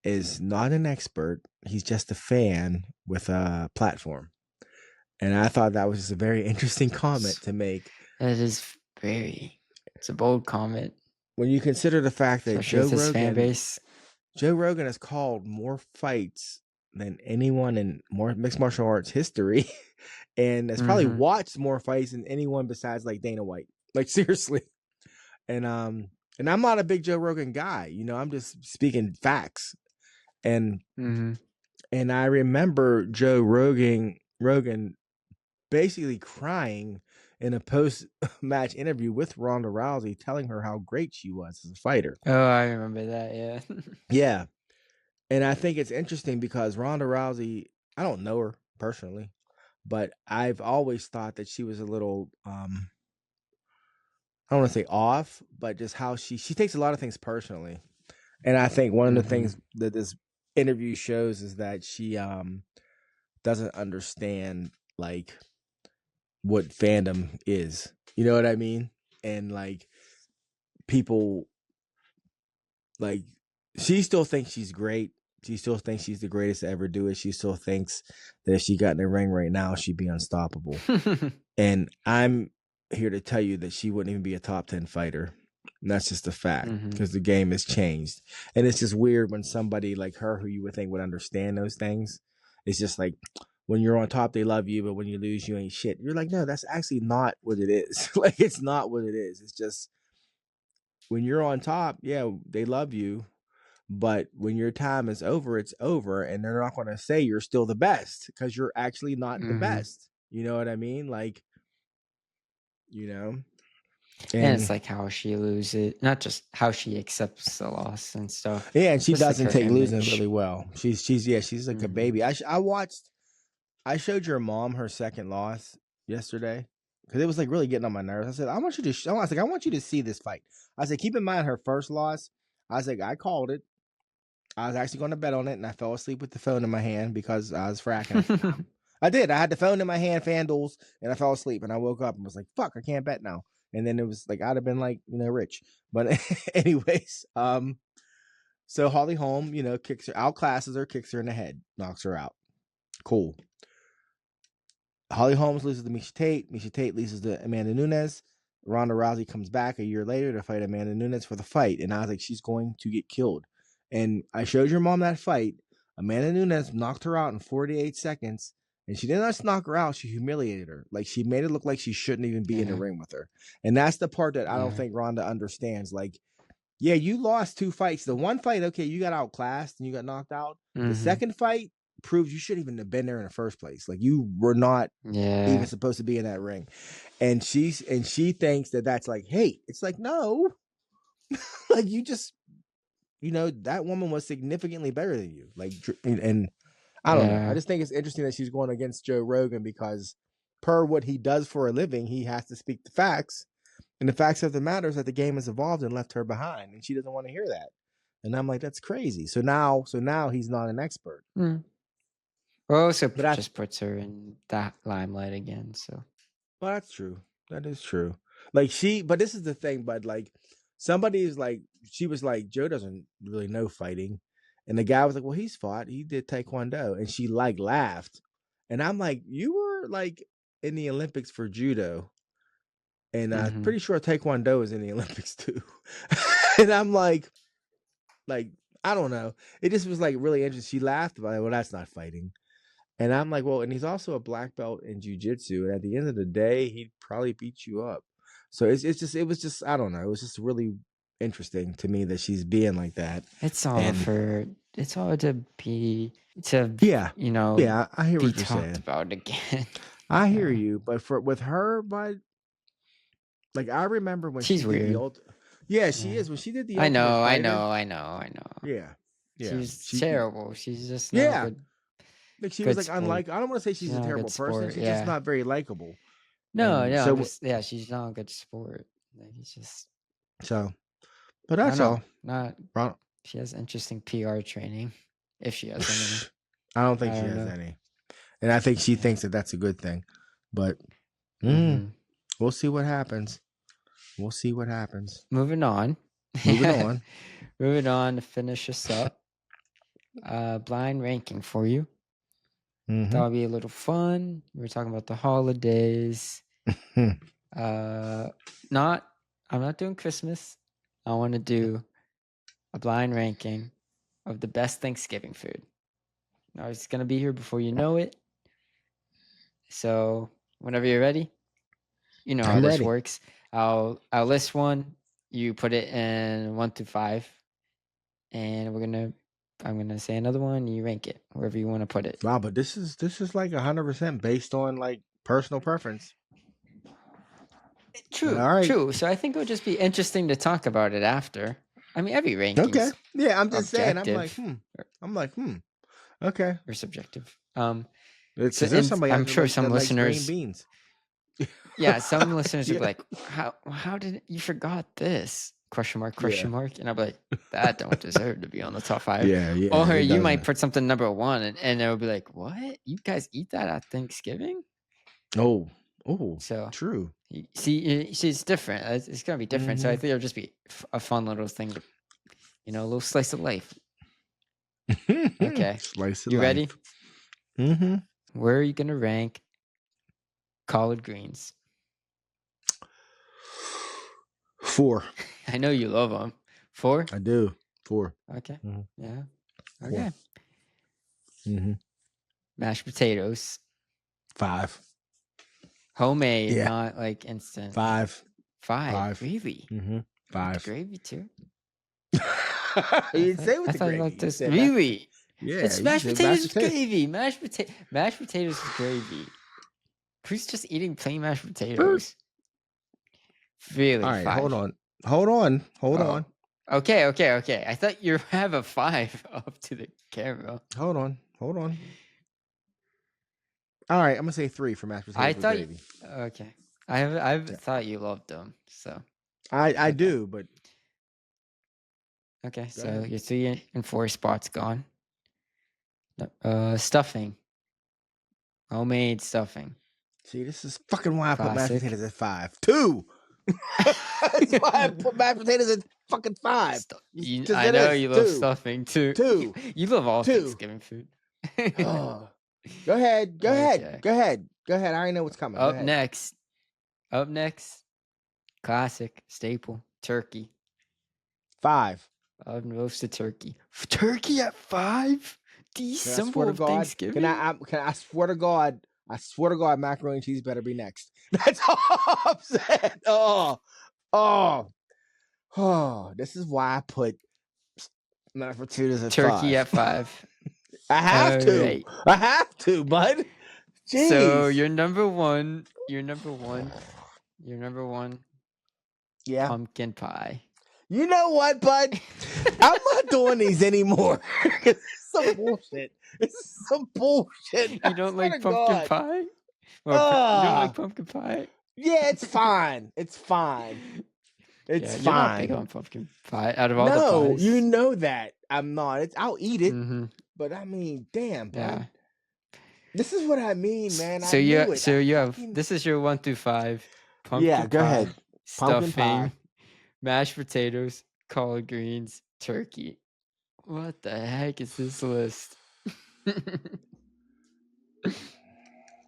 is not an expert. He's just a fan with a platform. And I thought that was just a very interesting comment to make. That is it's a bold comment. When you consider the fact that Especially with his fan base. Joe Rogan has called more fights than anyone in more mixed martial arts history, and has probably watched more fights than anyone besides like Dana White. Like seriously. And I'm not a big Joe Rogan guy. I'm just speaking facts. And and I remember Joe Rogan basically crying in a post-match interview with Ronda Rousey, telling her how great she was as a fighter. Oh, I remember that, yeah. Yeah. And I think it's interesting because Ronda Rousey, I don't know her personally, but I've always thought that she was a little, I don't want to say off, but just how she takes a lot of things personally. And I think one of the things that this interview shows is that she doesn't understand like what fandom is. You know what I mean? And like people, like, she still thinks she's great. She still thinks she's the greatest to ever do it. She still thinks that if she got in the ring right now, she'd be unstoppable. And I'm here to tell you that she wouldn't even be a top 10 fighter. And that's just a fact Mhm. because the game has changed. And it's just weird when somebody like her, who you would think would understand those things, it's just like when you're on top, they love you, but when you lose, you ain't shit. You're like, no, that's actually not what it is. Like, it's not what it is. It's just when you're on top, yeah, they love you. But when your time is over, it's over. And they're not going to say you're still the best because you're actually not the Mhm. best. You know what I mean? Like, you know, And it's and like how she loses, not just how she accepts the loss and stuff. yeah, and she Just like doesn't her take losing image. really well. She's like a Mhm. baby. I showed your mom her second loss yesterday because it was like really getting on my nerves. I said, I want you to, I want you to see this fight. I said, keep in mind her first loss. I was like, I called it. I was actually going to bet on it, and I fell asleep with the phone in my hand because I was fracking it. I did. I had the phone in my hand, FanDuels, and I fell asleep. And I woke up and was like, "Fuck, I can't bet now." And then it was like I'd have been like, rich. But anyways, so Holly Holm, kicks her, outclasses her, kicks her in the head, knocks her out. Cool. Holly Holmes loses to Misha Tate. Misha Tate loses to Amanda Nunes. Ronda Rousey comes back a year later to fight Amanda Nunes for the fight. And I was like, she's going to get killed. And I showed your mom that fight. Amanda Nunes knocked her out in 48 seconds. And she didn't just knock her out. She humiliated her. Like, she made it look like she shouldn't even be in the ring with her. And that's the part that I don't think Ronda understands. Like, yeah, you lost 2 fights. The one fight, okay, you got outclassed and you got knocked out. The second fight proves you shouldn't even have been there in the first place. Like, you were not even supposed to be in that ring. And she thinks that that's like hate. It's like, no. Like, you just, that woman was significantly better than you. Like, and I don't know. I just think it's interesting that she's going against Joe Rogan because per what he does for a living, he has to speak the facts. And the facts of the matter is that the game has evolved and left her behind, and she doesn't want to hear that. And I'm like, that's crazy. So now he's not an expert. Well, also just puts her in that limelight again. So, well, that's true. That is true. Like, but this is the thing, but like somebody is like, she was like, Joe doesn't really know fighting. And the guy was like, well, he's fought. He did Taekwondo. And she like laughed. And I'm like, you were like in the Olympics for judo. And I'm pretty sure Taekwondo is in the Olympics too. And I'm like, I don't know. It just was like really interesting. She laughed about it. Well, that's not fighting. And I'm like, well, and he's also a black belt in jiu-jitsu. And at the end of the day, he'd probably beat you up. So it was just, I don't know. It was just really interesting to me that she's being like that. it's all it's all to be, yeah, I hear be what you're talked saying about again. I hear you. But with her, but like, I remember when She's she did weird. she is. When she did the I Ultimate know. Yeah. She's terrible. She's just not Yeah. a good. Like, she was good like sport. unlike. I don't want to say she's a not terrible good person. sport, She's just not very likable. No, so but she's not a good sport. Like, it's just but that's all. She has interesting PR training, if she has any. I don't think she has any, and I think she thinks that that's a good thing. But we'll see what happens. Moving on. Moving on to finish us up. Blind ranking for you. That'll be a little fun. We're talking about the holidays. I'm not doing Christmas. I want to do a blind ranking of the best Thanksgiving food. Now, it's gonna be here before you know it. So whenever you're ready, you know how this works. I'll list one. You put it in 1 through 5, and I'm gonna say another one. You rank it wherever you want to put it. Wow, but this is like 100% based on like personal preference. True, all right. True. So I think it would just be interesting to talk about it after. I mean, every ranking. Okay. Yeah, I'm just saying. I'm like, okay. Or subjective. Because there's somebody. I'm sure some listeners. Green beans. Yeah, some listeners would be like, "How did you forgot this?" Question mark. And I'll be like, "That don't deserve to be on the top 5." Yeah. Or you might put something number 1, and it would be like, "What? You guys eat that at Thanksgiving?" Oh, so true. See, it's different. It's gonna be different. So I think it'll just be a fun little thing to, a little slice of life. Okay, slice of you life. Ready? Where are you gonna rank collard greens? 4. I know you love them. 4? I do. 4. Okay. Mhm. Yeah. 4. Okay. Mm-hmm. Mashed potatoes. 5. Homemade, Yeah. not like instant. 5. 5. 5. Really? Mm-hmm. You like the 5. gravy too? You didn't say with I the thought you gravy. liked You this. said mashed potato. Really? Yeah, It's you mashed said potatoes mashed with potato. gravy. Mashed potatoes with gravy. Who's just eating plain mashed potatoes? Really? All right, 5? hold on. Oh. Okay. I thought you have a 5 up to the camera. Hold on. All right, I'm gonna say 3 for mashed potatoes I with thought. gravy. Okay. I've Yeah. thought you loved them. So I okay. do, but Okay. go So ahead. your 3 and 4 spots gone. Stuffing. Homemade stuffing. See, this is fucking why I put mashed Classic. potatoes at 5. 2. That's why I put mashed potatoes at fucking 5. I know you love 2. stuffing too. 2. You love all 2. Thanksgiving food. Oh. Go ahead. Okay. I already know what's coming. Go Up ahead. next. Classic staple turkey. 5. Oven roasted turkey. Turkey at 5? The symbol of Thanksgiving. I swear to God, macaroni and cheese better be next. That's all I'm saying. Oh. This is why I put mashed potatoes at Turkey 5. at 5. I have to. Right. I have to, bud. Jeez. So you're number one. Yeah. Pumpkin pie. You know what, bud? I'm not doing these anymore. This is some bullshit. You don't like pumpkin pie? You don't like pumpkin pie? Yeah, it's fine. It's fine. You're not big on pumpkin pie out of all the No, pies. you know that. I'm not. I'll eat it. Mm-hmm. But I mean, damn, bud. Yeah. This is what I mean, man. So I knew it. you have this is your 1 through 5. Pumpkin Yeah, go pie, ahead. Pumpkin stuffing, pie. mashed potatoes, collard greens, turkey. What the heck is this list?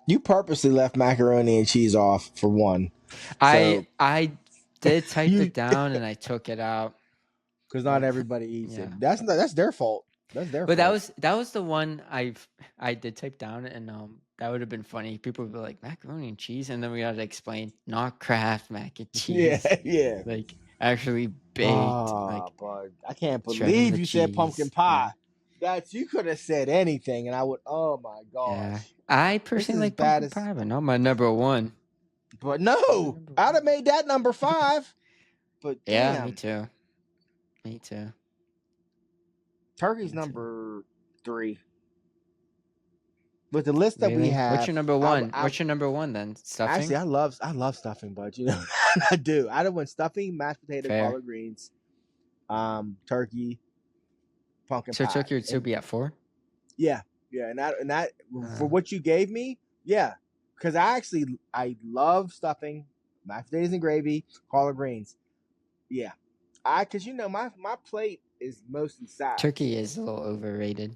You purposely left macaroni and cheese off for one. I did type it down and I took it out because not everybody eats yeah. it. That's their fault. That's their But fault. that was the one I did type down, and that would have been funny. People would be like macaroni and cheese, and then we had to explain not Kraft mac and cheese. Yeah. Like actually baked. Oh, bud. I can't shredding believe the you said pumpkin cheese. pie. You could have said anything, and I would. Oh my gosh. Yeah, I personally like pumpkin pie, but not my number 1. But no, I'd have made that number 5. But yeah, damn. me too. Me too. Turkey's number 3. But the list that we have. What's your number 1? What's your number 1 then? Stuffing? Actually, I love stuffing, bud. You know, I do. I'd have went stuffing, mashed potato, collard greens, turkey, pumpkin pie. So turkey would still be at 4? Yeah, and that for what you gave me, yeah, because I love stuffing, mashed potatoes and gravy, collard greens. Yeah, because my plate is mostly sides. Turkey is a little overrated.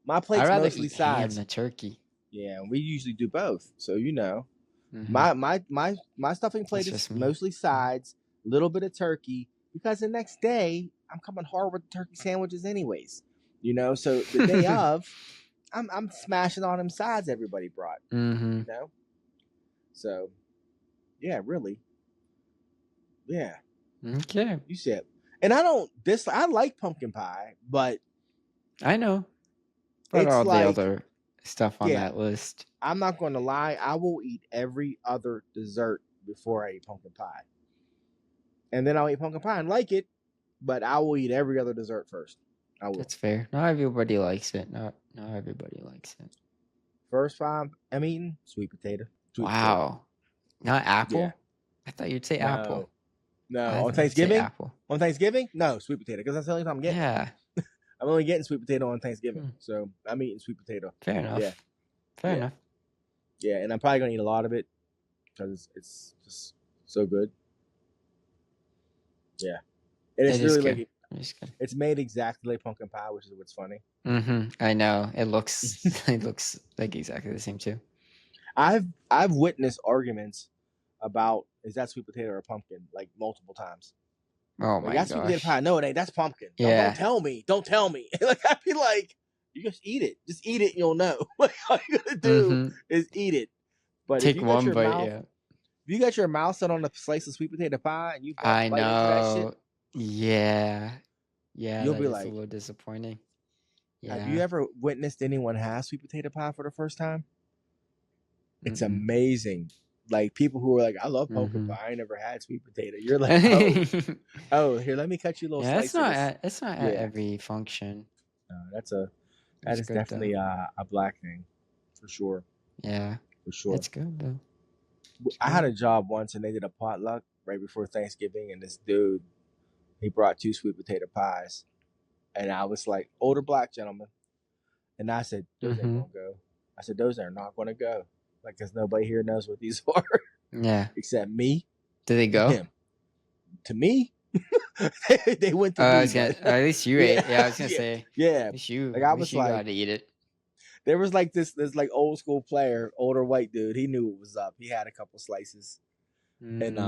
My plate's mostly eat sides. ham than turkey. Yeah, we usually do both. So Mm-hmm. my stuffing plate is mostly sides, a little bit of turkey, because the next day I'm coming hard with turkey sandwiches anyways. So the day of, I'm smashing on them sides everybody brought. Mm-hmm. So yeah, really. Yeah. Okay. You said, and I like pumpkin pie, but I know. But all the other stuff on that list. I'm not going to lie. I will eat every other dessert before I eat pumpkin pie. And then I'll eat pumpkin pie and like it, but I will eat every other dessert first. I will. That's fair. Not everybody likes it. Not everybody likes it. First 5 I'm eating sweet potato. Wow. Not apple? Yeah. I thought you'd say apple. No. On Thanksgiving? Apple. On Thanksgiving? No, sweet potato. Because that's the only time I'm getting. Yeah. I'm only getting sweet potato on Thanksgiving. So I'm eating sweet potato. Fair enough. Yeah. Fair enough. Yeah, and I'm probably going to eat a lot of it because it's just so good. Yeah. And it's really it's made exactly like pumpkin pie, which is what's funny. Mm-hmm. I know. It looks like exactly the same too. I've witnessed arguments about is that sweet potato or pumpkin like multiple times. Oh Like, my that's sweet potato gosh. pie. No, it ain't. That's pumpkin. Yeah. Don't tell me. Don't tell me. Like, I'd be like, you just eat it. Just eat it and you'll know. Like, all you gotta do is eat it. But if Take you got one your bite, mouth, yeah. if you got your mouth set on a slice of sweet potato pie and you I bite into that shit, know. Yeah. Yeah, you'll that be is a like, little disappointing. have you Yeah. ever witnessed anyone have sweet potato pie for the first time? It's Mm-mm. amazing. Like, people who are like, I love pumpkin Mhm. pie. I ain't never had sweet potato. You're like, oh, here, let me cut you a little Yeah, slice of this. it's not at Yeah, every function. that It's is good though. definitely a black thing, for sure. Yeah. For sure. It's good though. I had a job once and they did a potluck right before Thanksgiving, and this dude, he brought 2 sweet potato pies. And I was like, older black gentleman. And I said, those ain't gonna go. I said, those are not gonna go. Like, because nobody here knows what these are. Yeah. Except me. Did they go? Him. To me, they went to me. At least you ate. Yeah, I was gonna say. Yeah. At least you, Like, I at was least you like, got to eat it. there was like this like old school player, older white dude. He knew what was up. He had a couple slices. And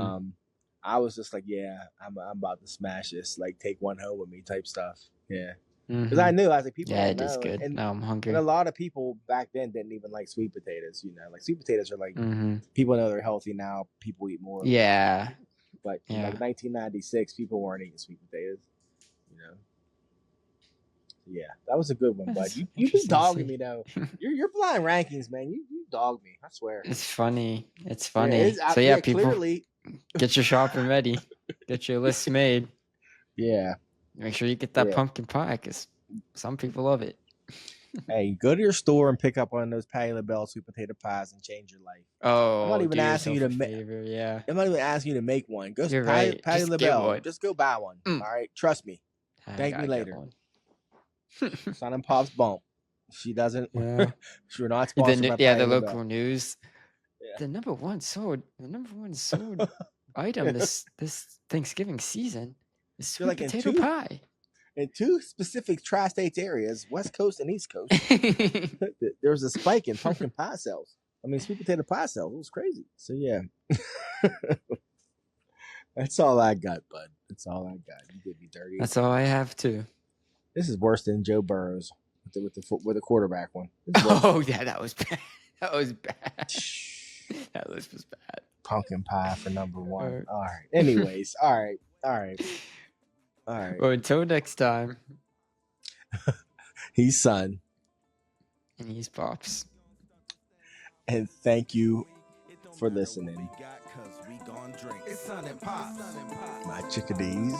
I was just like, yeah, I'm about to smash this. Like, take one home with me type stuff. Yeah. Because I knew, I was like, people Yeah, don't it is know. good. Now I'm hungry. And a lot of people back then didn't even like sweet potatoes, Like, sweet potatoes are like, people know they're healthy now. People eat more. Yeah. But in like 1996, people weren't eating sweet potatoes, Yeah, that was a good one, bud. You be dogging me though. You're blind rankings, man. You dog me. I swear. It's funny. It's funny. Yeah, So yeah, people, clearly. get your shopping ready. Get your list made. Yeah. Make sure you get that pumpkin pie, because some people love it. Hey, go to your store and pick up one of those Patty LaBelle sweet potato pies and change your life. Oh, I'm not even asking you to make. Yeah. I'm not even asking you to make one. Go You're Patty, right. Patty Just get LaBelle. one. Just go buy one. All right, trust me. Thank me later. Son and Pop's bump. She doesn't. Yeah. We're not sponsored by Patty the LaBelle. local news. Yeah. The number one sold item this Thanksgiving season is sweet potato pie. In 2 specific tri-states areas, West Coast and East Coast, there's a spike in pumpkin pie sales. I mean, sweet potato pie sales. It was crazy. So, yeah. That's all I got, bud. That's all I got. You did me dirty. That's all I have, too. This is worse than Joe Burrow's with the quarterback one. Oh, yeah, that was bad. That was bad. That list was bad. Pumpkin pie for number 1. All right. Anyways, all right. Well, until next time. He's Son. And he's Pops. And thank you for listening. It's Son and Pops. My chickadees.